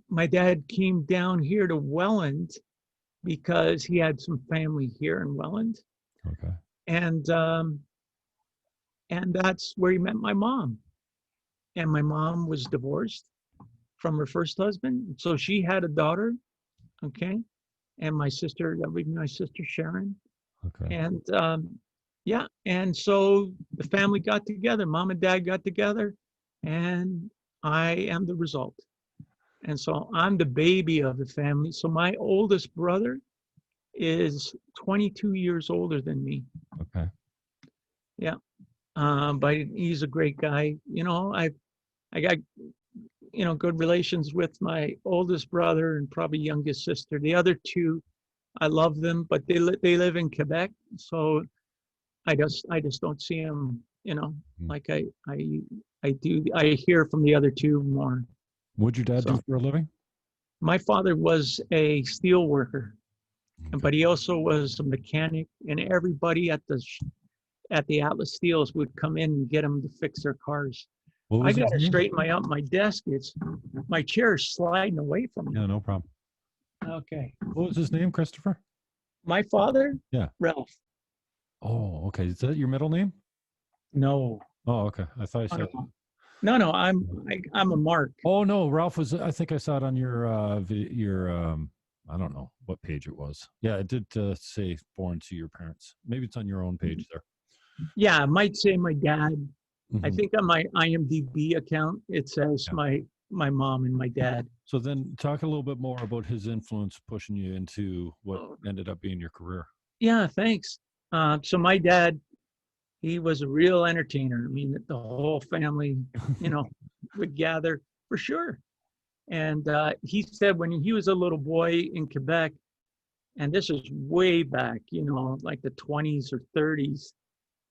Speaker 2: my dad came down here to Welland because he had some family here in Welland.
Speaker 1: Okay.
Speaker 2: And that's where he met my mom. And my mom was divorced from her first husband. So she had a daughter. Okay. And my sister, that would be my sister Sharon.
Speaker 1: Okay.
Speaker 2: And and so the family got together. Mom and dad got together, and I am the result. And so I'm the baby of the family. So my oldest brother is 22 years older than me.
Speaker 1: Okay.
Speaker 2: Yeah. But he's a great guy. I got, good relations with my oldest brother and probably youngest sister. The other two, I love them, but they live in Quebec. So I just don't see them, like I do. I hear from the other two more.
Speaker 1: What'd your dad do
Speaker 2: So
Speaker 1: for a living?
Speaker 2: my father was a steel worker,
Speaker 1: Okay.
Speaker 2: but he also was a mechanic, and everybody at the Atlas Steels would come in and get him to fix their cars.
Speaker 1: What
Speaker 2: I
Speaker 1: was
Speaker 2: got
Speaker 1: his
Speaker 2: to
Speaker 1: name?
Speaker 2: straighten my desk. My chair is sliding away from me.
Speaker 1: Yeah, no problem.
Speaker 2: Okay.
Speaker 1: What was his name, Christopher?
Speaker 2: My father?
Speaker 1: Yeah.
Speaker 2: Ralph.
Speaker 1: Oh, okay. Is that your middle name?
Speaker 2: No.
Speaker 1: Oh, okay. I thought I said.
Speaker 2: No. I'm a Mark.
Speaker 1: Oh no, Ralph was. I think I saw it on your I don't know what page it was. Yeah, it did say born to your parents. Maybe it's on your own page there.
Speaker 2: Yeah, I might say my dad. I
Speaker 1: Mhm.
Speaker 2: think on my IMDb account it says my mom and my dad.
Speaker 1: So then, talk a little bit more about his influence pushing you into what ended up being your career.
Speaker 2: Yeah, thanks. So my dad, he was a real entertainer. I mean, the whole family, would gather for sure. And he said when he was a little boy in Quebec, and this is way back, like the 20s or 30s,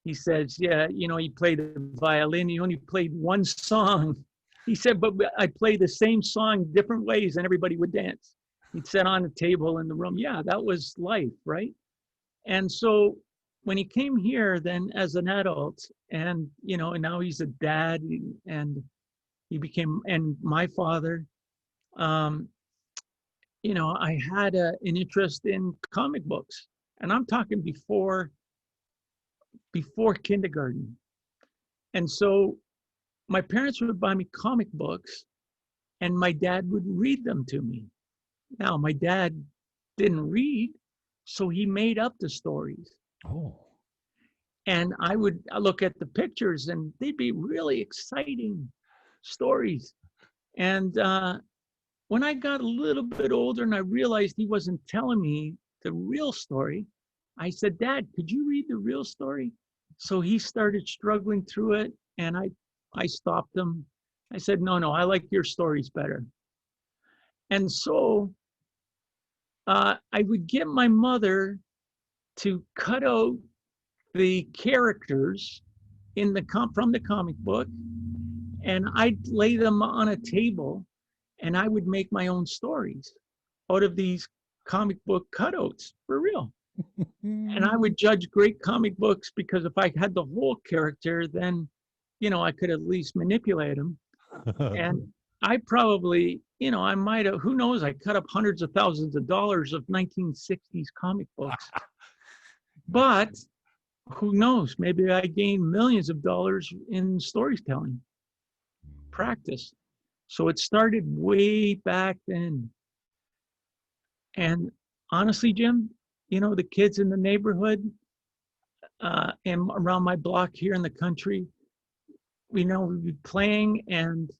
Speaker 2: he says, yeah, he played the violin. He only played one song. He said, but I play the same song different ways and everybody would dance. He'd sit on the table in the room. Yeah, that was life, right? And so when he came here then as an adult and, and now he's a dad and and my father, I had an interest in comic books, and I'm talking before kindergarten. And so my parents would buy me comic books and my dad would read them to me. Now, my dad didn't read, so he made up the stories.
Speaker 1: Oh.
Speaker 2: And I would look at the pictures and they'd be really exciting stories. And when I got a little bit older and I realized he wasn't telling me the real story, I said, Dad, could you read the real story? So he started struggling through it and I stopped him. I said, no, I like your stories better. And so I would get my mother to cut out the characters from the comic book, and I'd lay them on a table and I would make my own stories out of these comic book cutouts for real. And I would judge great comic books because if I had the whole character, then, I could at least manipulate them. And I probably, I might have, who knows, I cut up hundreds of thousands of dollars of 1960s comic books. But who knows, maybe I gained millions of dollars in storytelling practice. So it started way back then. And honestly, Jim, the kids in the neighborhood and around my block here in the country, we'd be playing and,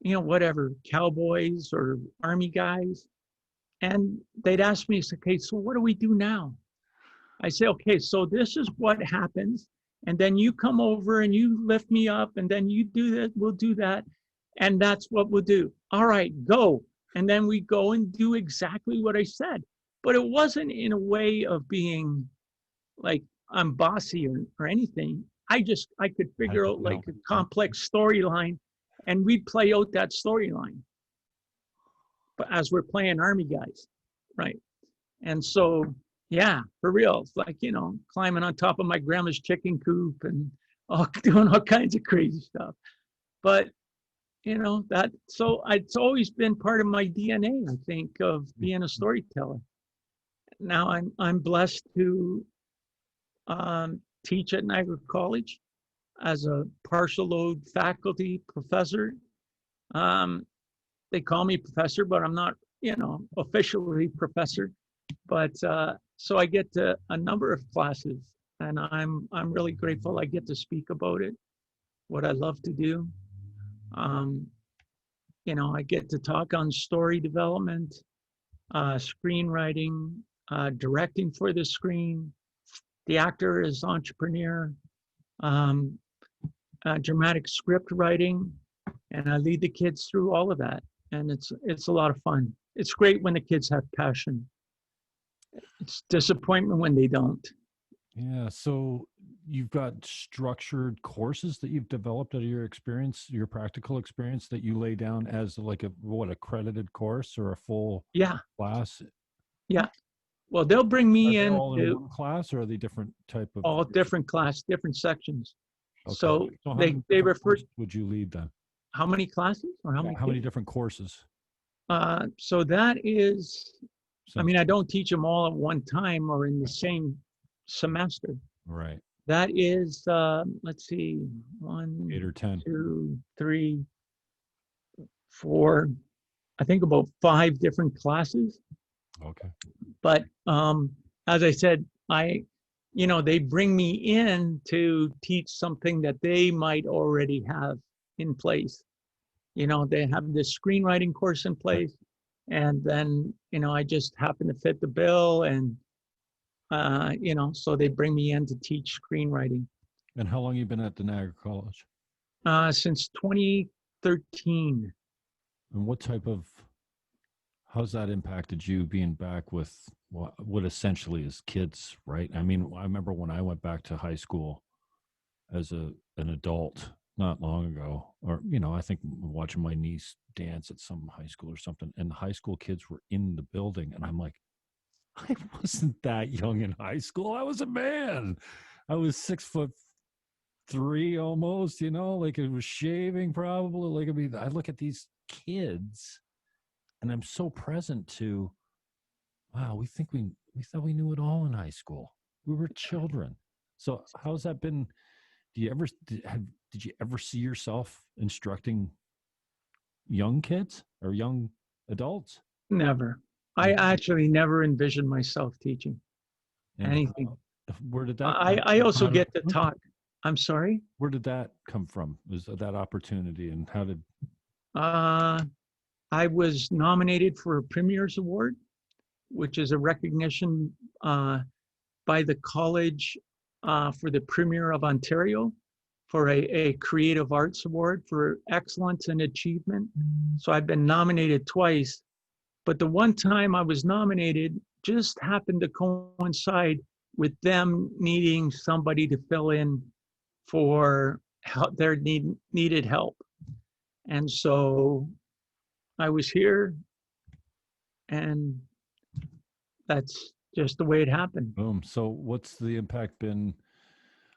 Speaker 2: whatever, cowboys or army guys. And they'd ask me, okay, so what do we do now? I say, okay, so this is what happens. And then you come over and you lift me up and then you do that, we'll do that. And that's what we'll do. All right, go. And then we go and do exactly what I said. But it wasn't in a way of being like I'm bossy or anything. I could figure out like a complex storyline and we'd play out that storyline. But as we're playing army guys, right? And so, yeah, for real, it's like, climbing on top of my grandma's chicken coop and doing all kinds of crazy stuff. But it's always been part of my DNA, I think, of being a storyteller. Now I'm blessed to teach at Niagara College as a partial load faculty professor. They call me professor, but I'm not, officially professor. But so I get to a number of classes, and I'm really grateful I get to speak about it, what I love to do. I get to talk on story development, screenwriting, directing for the screen. The actor is entrepreneur, um, dramatic script writing, and I lead the kids through all of that. And it's a lot of fun. It's great when the kids have passion. It's disappointment when they don't.
Speaker 1: Yeah. So you've got structured courses that you've developed out of your experience, your practical experience, that you lay down as like accredited course or a full class?
Speaker 2: Yeah. Well, they'll bring me
Speaker 1: in
Speaker 2: all
Speaker 1: in one class, or are they different type of?
Speaker 2: All different class, different sections.
Speaker 1: Okay.
Speaker 2: So
Speaker 1: how
Speaker 2: they refer.
Speaker 1: Would you lead then?
Speaker 2: How many classes or how many
Speaker 1: different courses?
Speaker 2: So that is, I mean, I don't teach them all at one time or in the same semester.
Speaker 1: Right.
Speaker 2: That is, let's see, 1,
Speaker 1: 8 or 10,
Speaker 2: 2, 3, 4, I think about 5 different classes.
Speaker 1: Okay.
Speaker 2: But as I said, they bring me in to teach something that they might already have in place. They have this screenwriting course in place, and then, I just happen to fit the bill, and, so they bring me in to teach screenwriting.
Speaker 1: And how long have you been at the Niagara College?
Speaker 2: Since 2013.
Speaker 1: And how's that impacted you being back with what essentially is kids, right? I mean, I remember when I went back to high school as an adult not long ago, or, I think watching my niece dance at some high school or something, and the high school kids were in the building, and I'm like, I wasn't that young in high school. I was a man. I was 6'3" almost, like it was shaving probably. Like, I mean, I look at these kids and I'm so present to, wow, we thought we knew it all in high school. We were children. So how's that been? Did you ever see yourself instructing young kids or young adults?
Speaker 2: Never. I actually never envisioned myself teaching anything.
Speaker 1: Where did that?
Speaker 2: I also get to talk. I'm sorry?
Speaker 1: Where did that come from? Was that opportunity, and how did?
Speaker 2: I was nominated for a Premier's Award, which is a recognition by the college for the Premier of Ontario for a Creative Arts Award for excellence and achievement. So I've been nominated twice, but the one time I was nominated just happened to coincide with them needing somebody to fill in for their needed help. And so I was here, and that's just the way it happened.
Speaker 1: Boom. So what's the impact been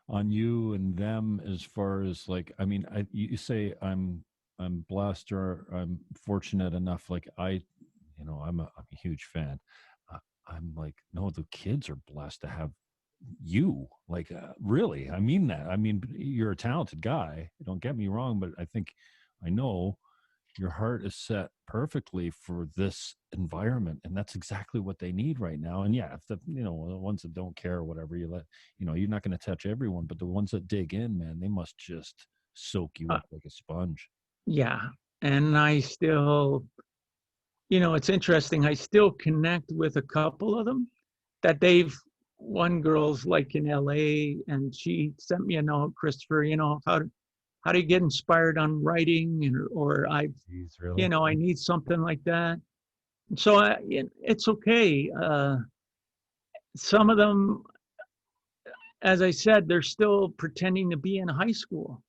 Speaker 1: on you and them as far as, like, I mean, you say I'm blessed, or I'm fortunate enough, like I'm a huge fan. I'm like, no, the kids are blessed to have you, like, really, I mean that. I mean, you're a talented guy, don't get me wrong, but I know your heart is set perfectly for this environment, and that's exactly what they need right now. And yeah, if the ones that don't care or whatever, you're not going to touch everyone, but the ones that dig in, man, they must just soak you up like a sponge.
Speaker 2: Yeah. And I still, it's interesting, I still connect with a couple of them that one girl's like in LA, and she sent me a note, Christpher, how do you get inspired on writing? Or I need something like that. So it's okay. Some of them, as I said, they're still pretending to be in high school.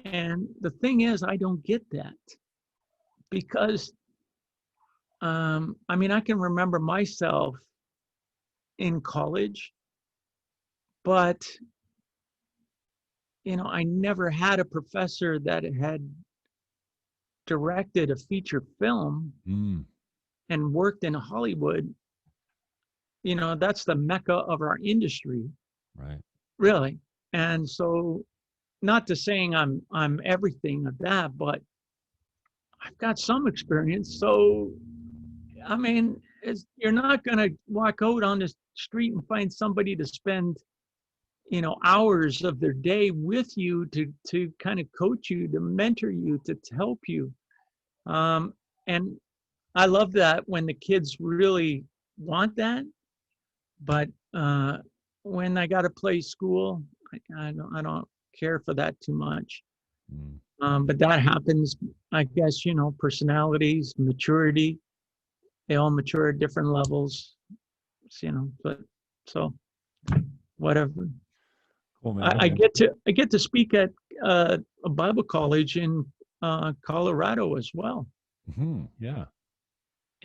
Speaker 2: And the thing is, I don't get that, because, I can remember myself in college, but I never had a professor that had directed a feature film and worked in Hollywood. That's the mecca of our industry.
Speaker 1: Right.
Speaker 2: Really. And so, not to saying I'm everything of that, but I've got some experience. So, I mean, you're not going to walk out on the street and find somebody to spend hours of their day with you to kind of coach you, to mentor you, to help you. And I love that when the kids really want that. But when I got to play school, I don't care for that too much. But that happens, I guess, personalities, maturity, they all mature at different levels, but so whatever.
Speaker 1: Cool, man.
Speaker 2: I get to speak at a Bible college in Colorado as well.
Speaker 1: Mm-hmm. Yeah.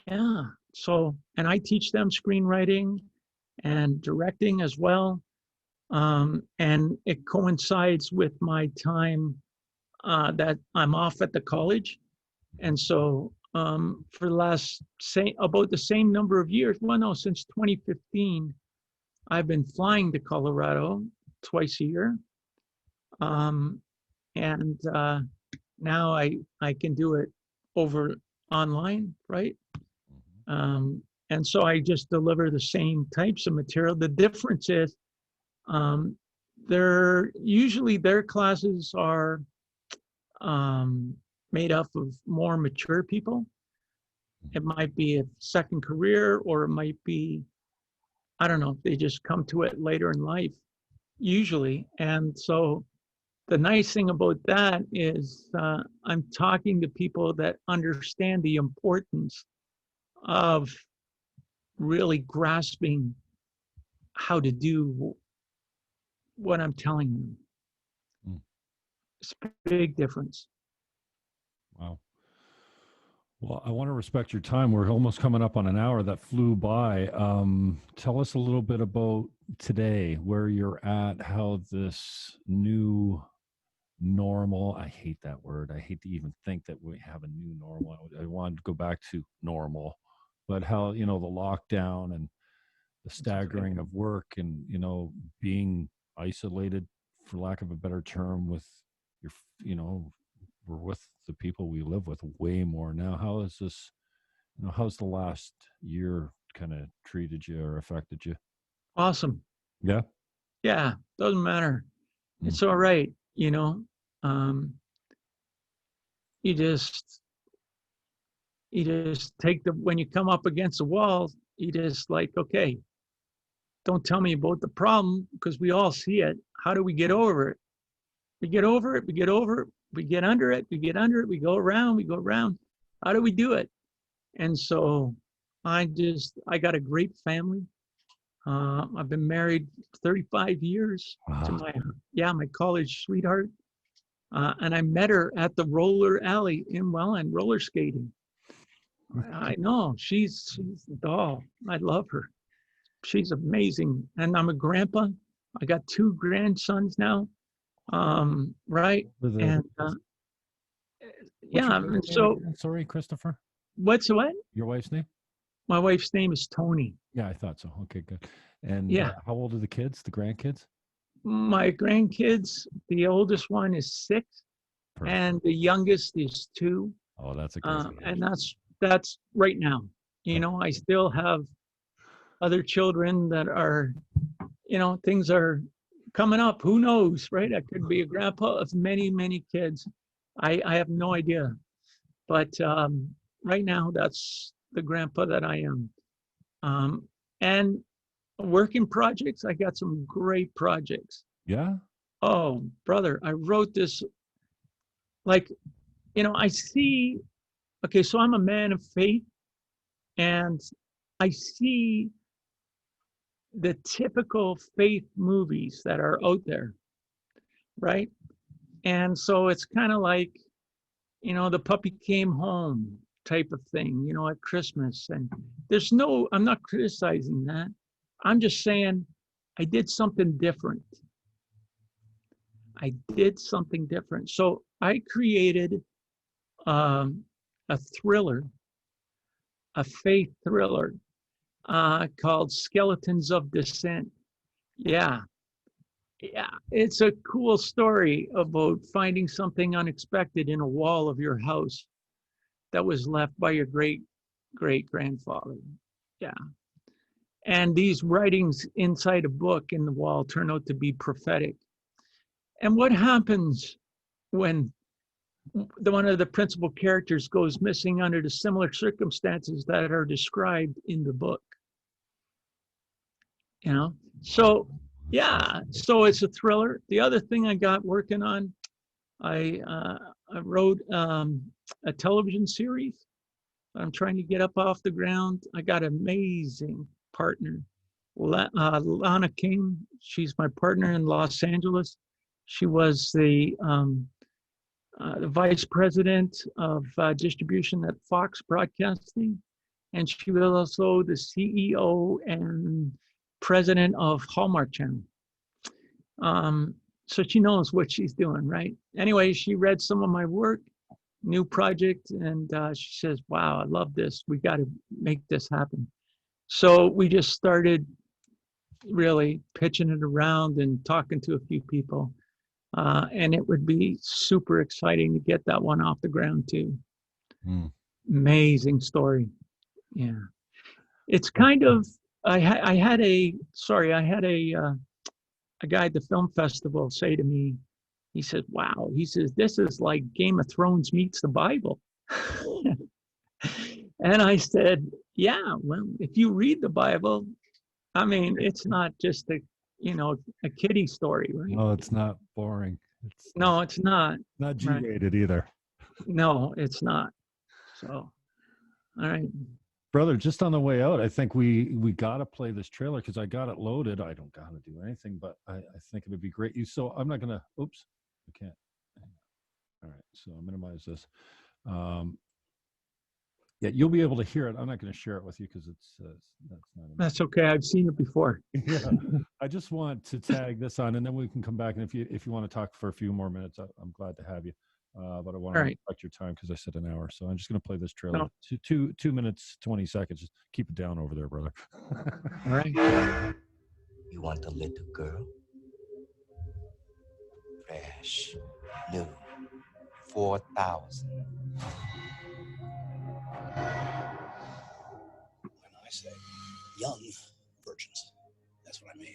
Speaker 2: Yeah. So, and I teach them screenwriting and directing as well. And it coincides with my time that I'm off at the college. And so for the last, about the same number of years, well, no, since 2015, I've been flying to Colorado twice a year. And now I can do it over online, right? And so I just deliver the same types of material. The difference is their classes are made up of more mature people. It might be a second career, or it might be, I don't know, they just come to it later in life, usually. And so the nice thing about that is I'm talking to people that understand the importance of really grasping how to do what I'm telling them. It's a big difference.
Speaker 1: Wow. Well, I want to respect your time. We're almost coming up on an hour that flew by. Tell us a little bit about today, where you're at, how this new normal, I hate that word. I hate to even think that we have a new normal. I want to go back to normal, but how, the lockdown and the staggering of work and, being isolated, for lack of a better term, with your, we're with the people we live with way more now. How is this, how's the last year kind of treated you or affected you?
Speaker 2: Awesome.
Speaker 1: Yeah.
Speaker 2: Yeah. Doesn't matter. It's all right. You just take when you come up against a wall, you just like, okay, don't tell me about the problem, because we all see it. How do we get over it? We get over it. We get over it. We get under it. We get under it. We go around. We go around. How do we do it? And so I got a great family. I've been married 35 years to my college sweetheart. And I met her at the roller alley in Welland, roller skating. I know, she's a doll. I love her. She's amazing. And I'm a grandpa. I got 2 grandsons now. Right. And yeah. And so,
Speaker 1: sorry, Christpher.
Speaker 2: What's what?
Speaker 1: Your wife's name?
Speaker 2: My wife's name is Tony.
Speaker 1: Yeah, I thought so. Okay, good. And how old are the kids, the grandkids?
Speaker 2: My grandkids, the oldest one is 6. Perfect. And the youngest is 2.
Speaker 1: Oh, that's a great age.
Speaker 2: And that's right now. I still have other children that are, things are coming up. Who knows, right? I could be a grandpa of many, many kids. I have no idea. But right now, that's the grandpa that I am. And working projects, I got some great projects.
Speaker 1: Yeah?
Speaker 2: Oh, brother, I wrote this, I see, okay, so I'm a man of faith, and I see the typical faith movies that are out there, right? And so it's kind of like, the puppy came home type of thing, at Christmas. And I'm not criticizing that. I'm just saying I did something different. So I created a thriller, a faith thriller called Skeletons of Dissent. Yeah. It's a cool story about finding something unexpected in a wall of your house that was left by your great-great-grandfather. Yeah. And these writings inside a book in the wall turn out to be prophetic. And what happens when one of the principal characters goes missing under the similar circumstances that are described in the book. You know, so yeah, so it's a thriller. The other thing I got working on, I wrote a television series. I'm trying to get up off the ground. I got an amazing partner, Lana King. She's my partner in Los Angeles. She was the vice president of distribution at Fox Broadcasting, and she was also the CEO and president of Hallmark Channel. So she knows what she's doing, right? Anyway, she read some of my work, new project, and she says, wow, I love this. We got to make this happen. So we just started really pitching it around and talking to a few people. And it would be super exciting to get that one off the ground too. Amazing story. Yeah. It's kind of, I had a guy at the film festival say to me, he said, wow, he says, this is like Game of Thrones meets the Bible. And I said, yeah, well, if you read the Bible, I mean, it's not just a kiddie story, right?
Speaker 1: No, it's not boring.
Speaker 2: No, it's not.
Speaker 1: Not G-rated either.
Speaker 2: No, it's not. So, all right.
Speaker 1: Brother, just on the way out, I think we got to play this trailer because I got it loaded. I don't got to do anything, but I think it would be great. So I'm not going to, oops, I can't. All right, so I'll minimize this. Yeah, you'll be able to hear it. I'm not going to share it with you because
Speaker 2: that's okay. I've seen it before.
Speaker 1: Yeah, I just want to tag this on, and then we can come back. And if you want to talk for a few more minutes, I'm glad to have you. But I want to respect your time because I said an hour. So I'm just going to play this trailer. No. Two minutes, 20 seconds. Just keep it down over there, brother.
Speaker 2: All right.
Speaker 3: You want a little girl? Fresh, new, 4,000.
Speaker 4: When I say young virgins, that's what I mean.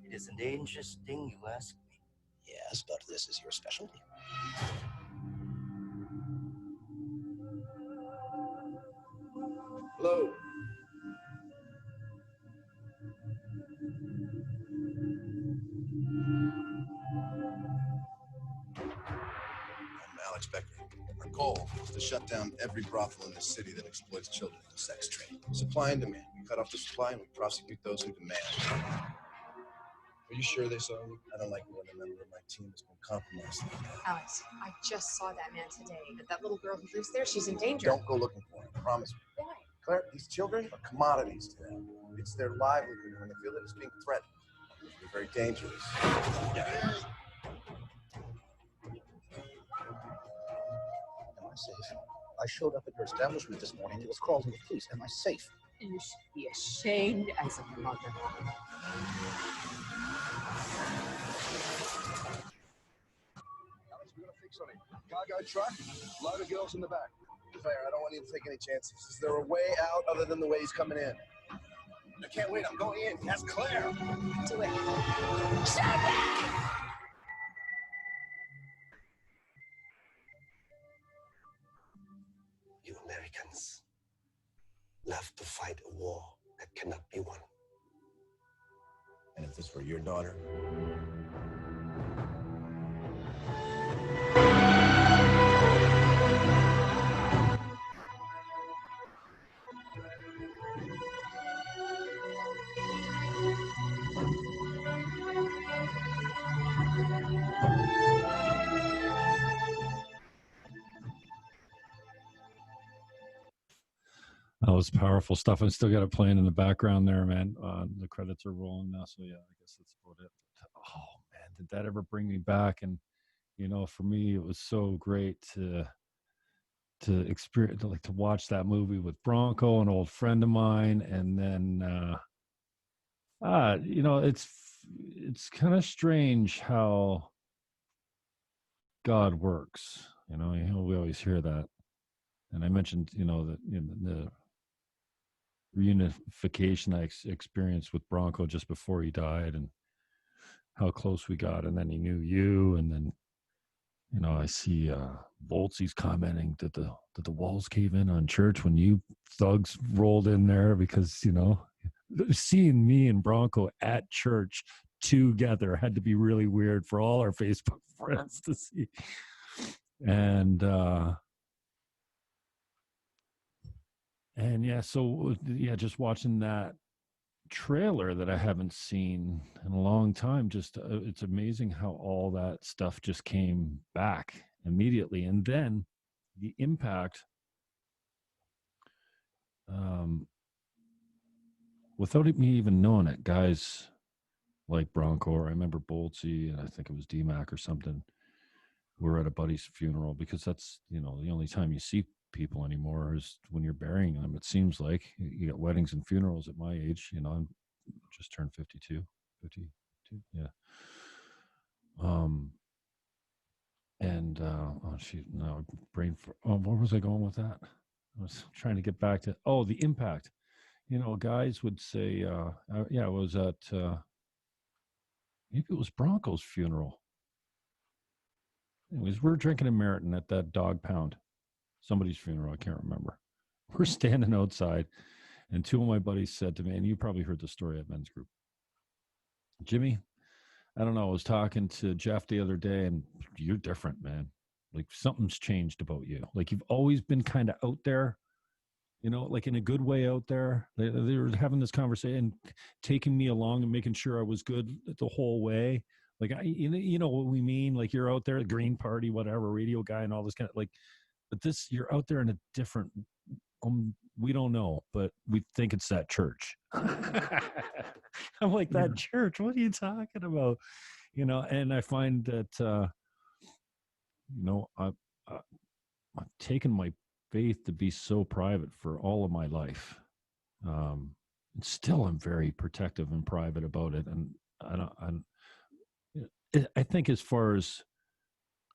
Speaker 3: It is a dangerous thing, you ask me.
Speaker 4: Yes, but this is your specialty. Hello. I'm Alex Becker. Our goal is to shut down every brothel in this city that exploits children in the sex trade. Supply and demand. We cut off the supply and we prosecute those who demand. Are you sure they saw you? I don't like when a member of my team has been compromised.
Speaker 5: Alex, I just saw that man today. That little girl who lives there, she's in danger.
Speaker 4: Don't go looking for him, I promise me.
Speaker 5: Why?
Speaker 4: Claire, these children are commodities to them. It's their livelihood, and when they feel that it's being threatened, it can be very dangerous. Am I safe? I showed up at your establishment this morning. It was called to the police. Am I safe?
Speaker 5: You should be ashamed as a mother.
Speaker 4: Alex, we're gonna fix something. Cargo truck, load of girls in the back. Claire, I don't want you to take any chances. Is there a way out other than the way he's coming in? I can't wait. I'm going in. That's Claire.
Speaker 5: Do it. Shut up!
Speaker 3: You Americans love to fight a war that cannot be won.
Speaker 4: And if this were your daughter?
Speaker 1: That was powerful stuff. I still got it playing in the background there, man. The credits are rolling now, so yeah, I guess that's about it. Oh man, did that ever bring me back? And for me, it was so great to experience, to watch that movie with Bronco, an old friend of mine, and then it's kind of strange how God works. We always hear that, and I mentioned that the reunification I experienced with Bronco just before he died, and how close we got, and then he knew you, and then You know, I see Boltsy's commenting that the walls cave in on church when you thugs rolled in there because, you know, seeing me and Bronco at church together had to be really weird for all our Facebook friends to see. And yeah, so yeah, just watching that trailer that I haven't seen in a long time, just it's amazing how all that stuff just came back immediately. And then the impact, without me even knowing it, guys like Bronco, or I remember Boltsy, and I think it was DMAC or something, we're at a buddy's funeral, because that's, you know, the only time you see people anymore is when you're burying them. It seems like you get weddings and funerals at my age. You know, I'm just turned 52. Yeah. And oh shoot, no, brain for, oh, where was I going with that? I was trying to get back to, oh, the impact. You know, guys would say, yeah, I was at maybe it was Bronco's funeral. Anyways, we're drinking in Meriton at that dog pound, somebody's funeral, I can't remember. We're standing outside, and two of my buddies said to me, and you probably heard the story at Men's Group, Jimmy, I don't know, I was talking to Jeff the other day, and you're different, man. Like, something's changed about you. Like, you've always been kind of out there, you know, like in a good way out there. They were having this conversation, taking me along and making sure I was good the whole way. Like, you know what we mean? Like, you're out there, Green Party, whatever, radio guy and all this kind of, like, but this, you're out there in a different, we don't know, but we think it's that church. I'm like, that church, what are you talking about? You know, and I find that, you know, I've taken my faith to be so private for all of my life. And still, I'm very protective and private about it. And I think as far as,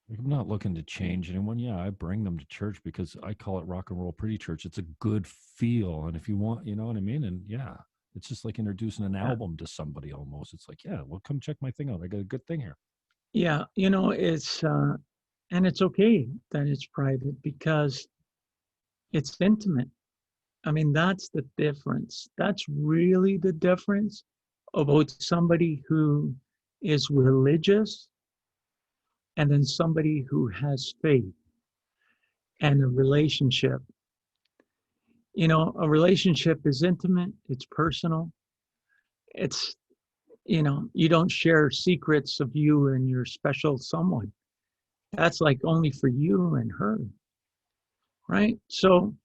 Speaker 1: I'm not looking to change anyone. Yeah, I bring them to church because I call it rock and roll pretty church. It's a good feel. And if you want, you know what I mean? And yeah, it's just like introducing an album to somebody almost. It's like, yeah, well, come check my thing out. I got a good thing here.
Speaker 2: Yeah, you know, it's and it's okay that it's private because it's intimate. I mean, that's the difference. That's really the difference about somebody who is religious and then somebody who has faith and a relationship. You know, a relationship is intimate, it's personal. It's, you know, you don't share secrets of you and your special someone. That's like only for you and her, right? So,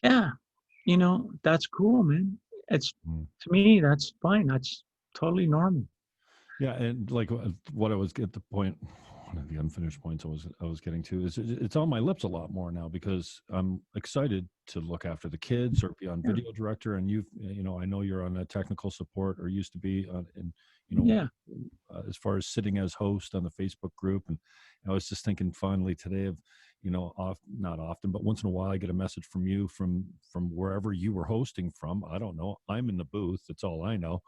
Speaker 2: yeah, you know, that's cool, man. It's, to me, that's fine. That's totally normal.
Speaker 1: Yeah, and like what I was at the point, one of the unfinished points I was getting to is it's on my lips a lot more now because I'm excited to look after the kids or be on video director. And you know, I know you're on a technical support or used to be on, and you know, as far as sitting as host on the Facebook group. And I was just thinking finally today of, you know, not often, but once in a while I get a message from you from wherever you were hosting from. I don't know. I'm in the booth. That's all I know.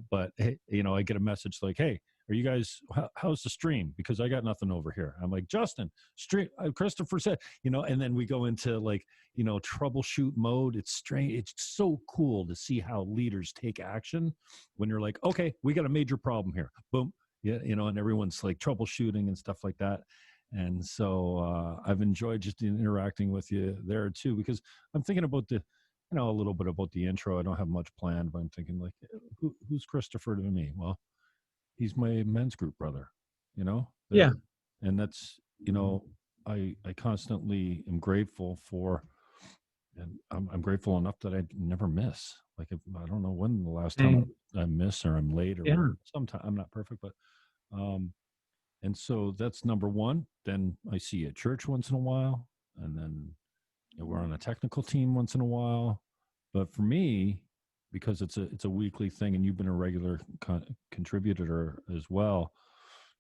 Speaker 1: But hey, you know, I get a message like, hey, are you guys, how's the stream? Because I got nothing over here. I'm like, Justin, stream, Christpher said, you know, and then we go into like, you know, troubleshoot mode. It's strange. It's so cool to see how leaders take action when you're like, okay, we got a major problem here. Boom. Yeah. You know, and everyone's like troubleshooting and stuff like that. And so I've enjoyed just interacting with you there too, because I'm thinking about the, you know, a little bit about the intro. I don't have much planned, but I'm thinking like, who's Christpher to me? Well, he's my Men's Group brother, you know?
Speaker 2: Yeah.
Speaker 1: And that's, you know, I constantly am grateful for, and I'm grateful enough that I never miss. Like, I don't know when the last time I miss or I'm late or whatever. Sometimes I'm not perfect, but, and so that's number one. Then I see you at church once in a while, and then you know, we're on a technical team once in a while. But for me, because it's a weekly thing, and you've been a regular contributor as well,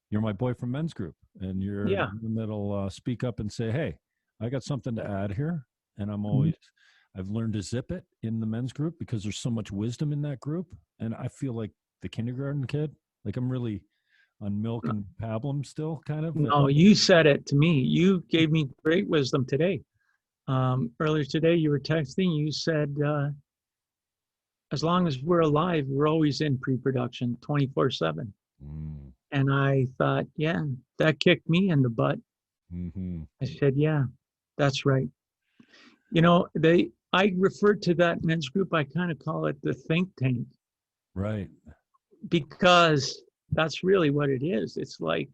Speaker 1: you're my boy from Men's Group, and you're the one that'll speak up and say, hey, I got something to add here. And I'm always, I've learned to zip it in the Men's Group because there's so much wisdom in that group. And I feel like the kindergarten kid, like I'm really on milk and pablum still, kind of?
Speaker 2: No, you said it to me. You gave me great wisdom today. Earlier today, you were texting. You said, as long as we're alive, we're always in pre-production 24/7.
Speaker 1: Mm.
Speaker 2: And I thought, yeah, that kicked me in the butt.
Speaker 1: Mm-hmm.
Speaker 2: I said, yeah, that's right. You know, I referred to that men's group, I kind of call it the think tank.
Speaker 1: Right.
Speaker 2: Because that's really what it is. It's like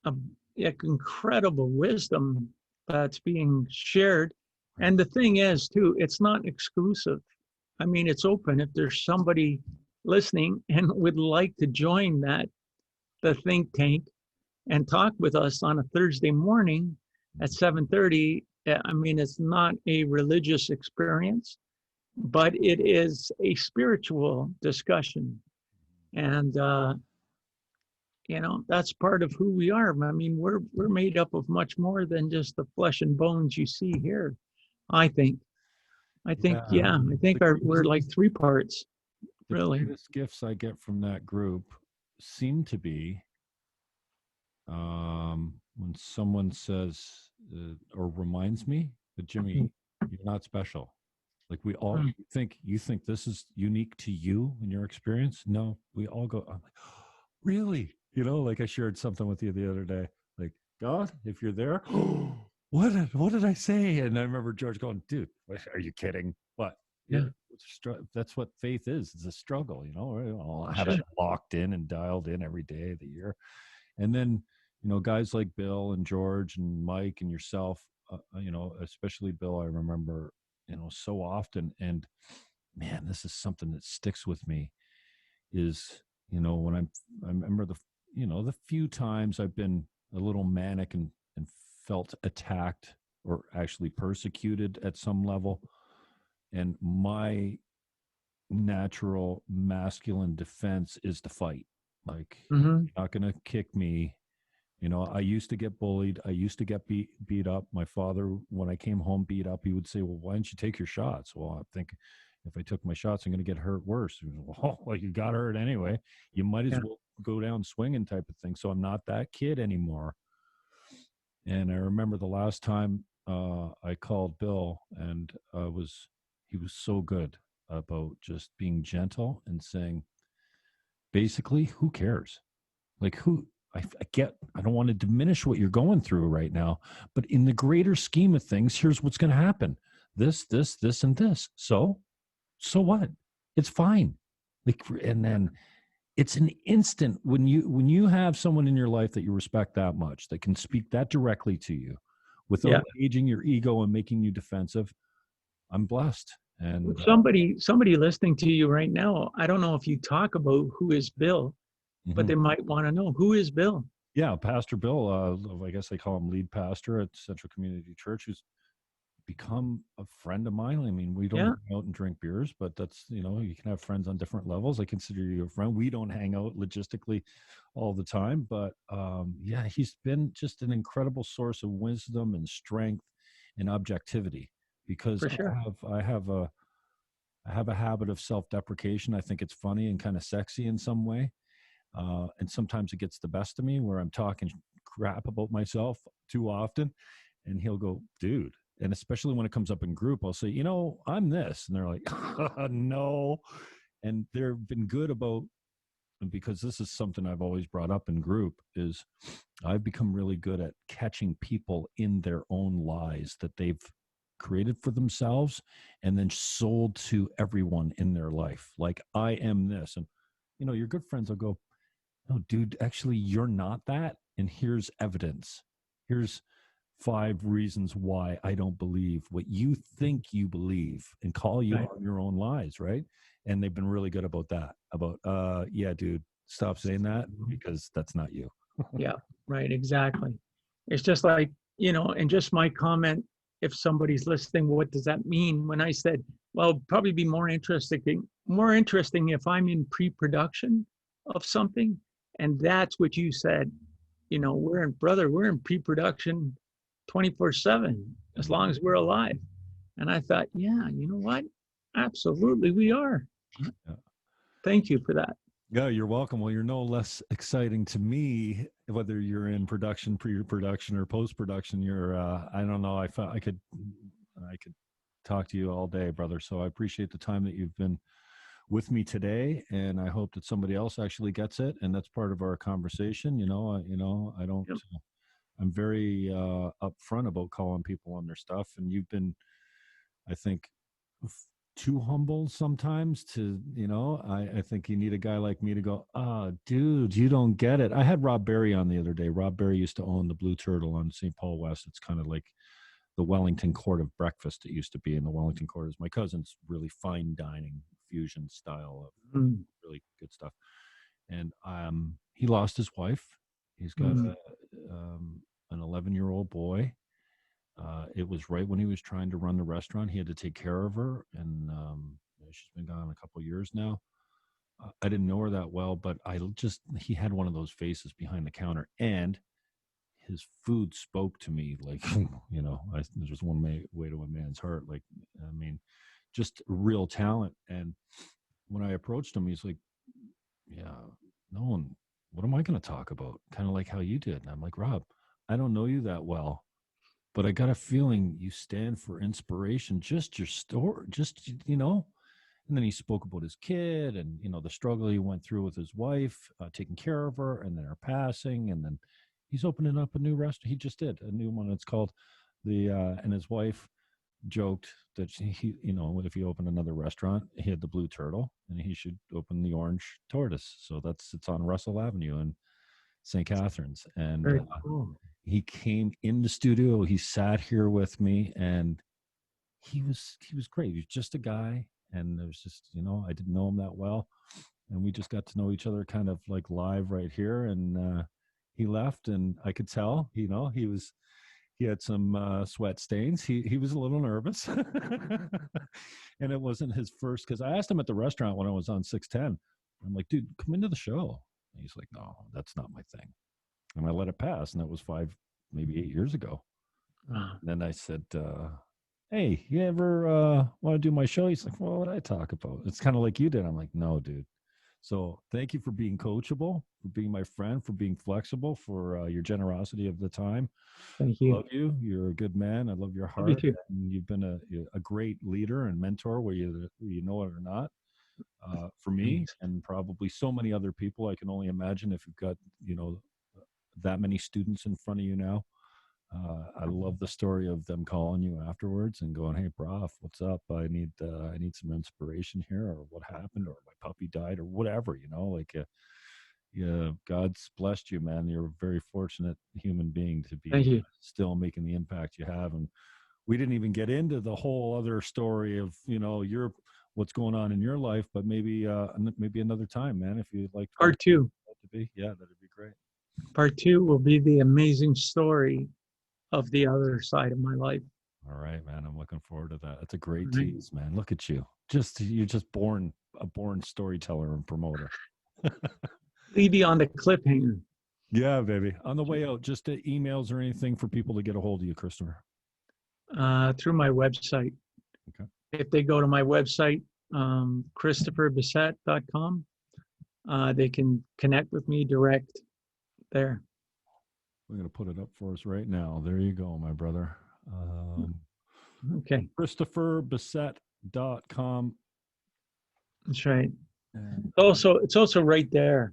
Speaker 2: an incredible wisdom that's being shared. And the thing is, too, it's not exclusive. I mean, it's open. If there's somebody listening and would like to join the think tank, and talk with us on a Thursday morning at 7:30, I mean, it's not a religious experience, but it is a spiritual discussion. And, you know, that's part of who we are. I mean, we're made up of much more than just the flesh and bones you see here, I think. I think we're like three parts, really.
Speaker 1: The greatest gifts I get from that group seem to be when someone says or reminds me that, Jimmy, you're not special. Like we all think this is unique to you and your experience. No, we all go, I'm like, oh, really? You know, like I shared something with you the other day, like, God, if you're there, what did I say? And I remember George going, dude, are you kidding? What?
Speaker 2: Yeah.
Speaker 1: That's what faith is. It's a struggle, you know. I have it locked in and dialed in every day of the year. And then, you know, guys like Bill and George and Mike and yourself, you know, especially Bill, I remember, you know, so often. And man, this is something that sticks with me is, you know, when I remember the few times I've been a little manic and felt attacked or actually persecuted at some level. And my natural masculine defense is to fight. Like, you're not going to kick me. You know, I used to get bullied. I used to get beat up. My father, when I came home beat up, he would say, well, why didn't you take your shots? Well, I think if I took my shots, I'm going to get hurt worse. Well, you got hurt anyway. You might as well go down swinging type of thing. So I'm not that kid anymore. And I remember the last time I called Bill, and he was so good about just being gentle and saying, basically, who cares? Like I don't want to diminish what you're going through right now, but in the greater scheme of things, here's what's going to happen. This, and this. So what? It's fine. Like, and then it's an instant when you have someone in your life that you respect that much, that can speak that directly to you without aging your ego and making you defensive. I'm blessed. And
Speaker 2: somebody listening to you right now, I don't know if you talk about who is Bill, but they might want to know, who is Bill? Yeah,
Speaker 1: Pastor Bill, I guess they call him lead pastor at Central Community Church, who's become a friend of mine. I mean, we don't hang out and drink beers, but that's, you know, you can have friends on different levels. I consider you a friend. We don't hang out logistically all the time, but he's been just an incredible source of wisdom and strength and objectivity, because I have a habit of self-deprecation. I think it's funny and kind of sexy in some way. And sometimes it gets the best of me where I'm talking crap about myself too often. And he'll go, dude. And especially when it comes up in group, I'll say, you know, I'm this. And they're like, no. And they've been good about, because this is something I've always brought up in group, is I've become really good at catching people in their own lies that they've created for themselves and then sold to everyone in their life. Like, I am this. And, you know, your good friends will go, no, dude, actually, you're not that. And here's evidence. Here's 5 reasons why I don't believe what you think you believe, and call you on your own lies, right? And they've been really good about that. About, yeah, dude, stop saying that, because that's not you.
Speaker 2: Yeah, right, exactly. It's just like, you know, and just my comment, if somebody's listening, what does that mean? When I said, well, probably be more interesting if I'm in pre-production of something. And that's what you said. You know, we're in pre-production 24/7, as long as we're alive. And I thought, yeah, you know what? Absolutely, we are. Yeah. Thank you for that.
Speaker 1: Yeah, you're welcome. Well, you're no less exciting to me, whether you're in production, pre-production, or post-production. You're, I don't know. I could talk to you all day, brother. So I appreciate the time that you've been with me today, and I hope that somebody else actually gets it, and that's part of our conversation. I don't.
Speaker 2: Yep.
Speaker 1: I'm very upfront about calling people on their stuff, and you've been, I think, too humble sometimes to, I think you need a guy like me to go, dude, you don't get it. I had Rob Berry on the other day. Rob Berry used to own the Blue Turtle on St. Paul West. It's kind of like the Wellington Court of breakfast. It used to be in the Wellington Court. Is my cousin's really fine dining fusion style of really good stuff. And he lost his wife. He's got an 11-year-old boy. It was right when he was trying to run the restaurant. He had to take care of her, and she's been gone a couple of years now. I didn't know her that well, but he had one of those faces behind the counter, and his food spoke to me like, there's just one way to a man's heart. Like, I mean, just real talent. And when I approached him, he's like, yeah, no one, what am I going to talk about? Kind of like how you did. And I'm like, Rob, I don't know you that well, but I got a feeling you stand for inspiration, just your story, and then he spoke about his kid and, the struggle he went through with his wife, taking care of her, and then her passing. And then he's opening up a new restaurant. He just did a new one. It's called and his wife joked that he, if he opened another restaurant, he had the Blue Turtle and he should open the Orange Tortoise. So it's on Russell Avenue in St. Catharines. And
Speaker 2: Very cool.
Speaker 1: He came in the studio. He sat here with me, and he was great. He was just a guy, and there was just, I didn't know him that well, and we just got to know each other kind of like live right here. And he left, and I could tell, he had some sweat stains. He was a little nervous, and it wasn't his first. Because I asked him at the restaurant when I was on 610. I'm like, dude, come into the show. And he's like, no, that's not my thing. And I let it pass, and that was 5, maybe 8 years ago. And then I said, hey, you ever want to do my show? He's like, well, what did I talk about? It's kind of like you did. I'm like, no, dude. So thank you for being coachable, for being my friend, for being flexible, for your generosity of the time.
Speaker 2: Thank you.
Speaker 1: I love you. You're a good man. I love your heart. And you've been a great leader and mentor, whether you know it or not. For me, and probably so many other people. I can only imagine if you've got, that many students in front of you now. I love the story of them calling you afterwards and going, hey, Prof, what's up? I need some inspiration here, or what happened, or my puppy died, or whatever, God's blessed you, man. You're a very fortunate human being to be still making the impact you have. And we didn't even get into the whole other story of, what's going on in your life, but maybe another time, man, if you'd like
Speaker 2: Part 2.
Speaker 1: Yeah, that'd be great.
Speaker 2: Part 2 will be the amazing story of the other side of my life.
Speaker 1: All right, man. I'm looking forward to that. That's a great tease, man. Look at you. You're just a born storyteller and promoter.
Speaker 2: Leave you on the cliffhanger.
Speaker 1: Yeah, baby. On the way out, just emails or anything for people to get a hold of you, Christpher?
Speaker 2: Through my website.
Speaker 1: Okay.
Speaker 2: If they go to my website, ChristpherBessette.com, they can connect with me direct there.
Speaker 1: We're going to put it up for us right now. There you go, my brother.
Speaker 2: Okay.
Speaker 1: ChristpherBessette.com.
Speaker 2: That's right. It's also right there.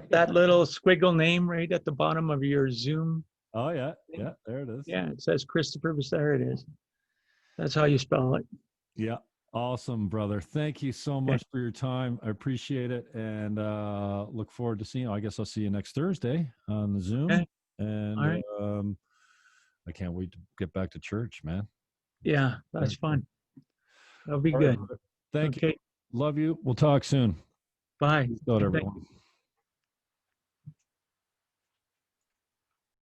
Speaker 2: That little squiggle name right at the bottom of your Zoom.
Speaker 1: Oh, yeah. Yeah, there it is.
Speaker 2: Yeah, it says Christpher. There it is. That's how you spell it.
Speaker 1: Yeah. Awesome, brother. Thank you so much for your time. I appreciate it, and look forward to seeing you. I guess I'll see you next Thursday on the Zoom.
Speaker 2: Okay.
Speaker 1: And
Speaker 2: right.
Speaker 1: I can't wait to get back to church, man.
Speaker 2: Yeah, that's fun. That'll be good.
Speaker 1: Thank you. Love you. We'll talk soon.
Speaker 2: Bye.
Speaker 1: Peace out, everyone.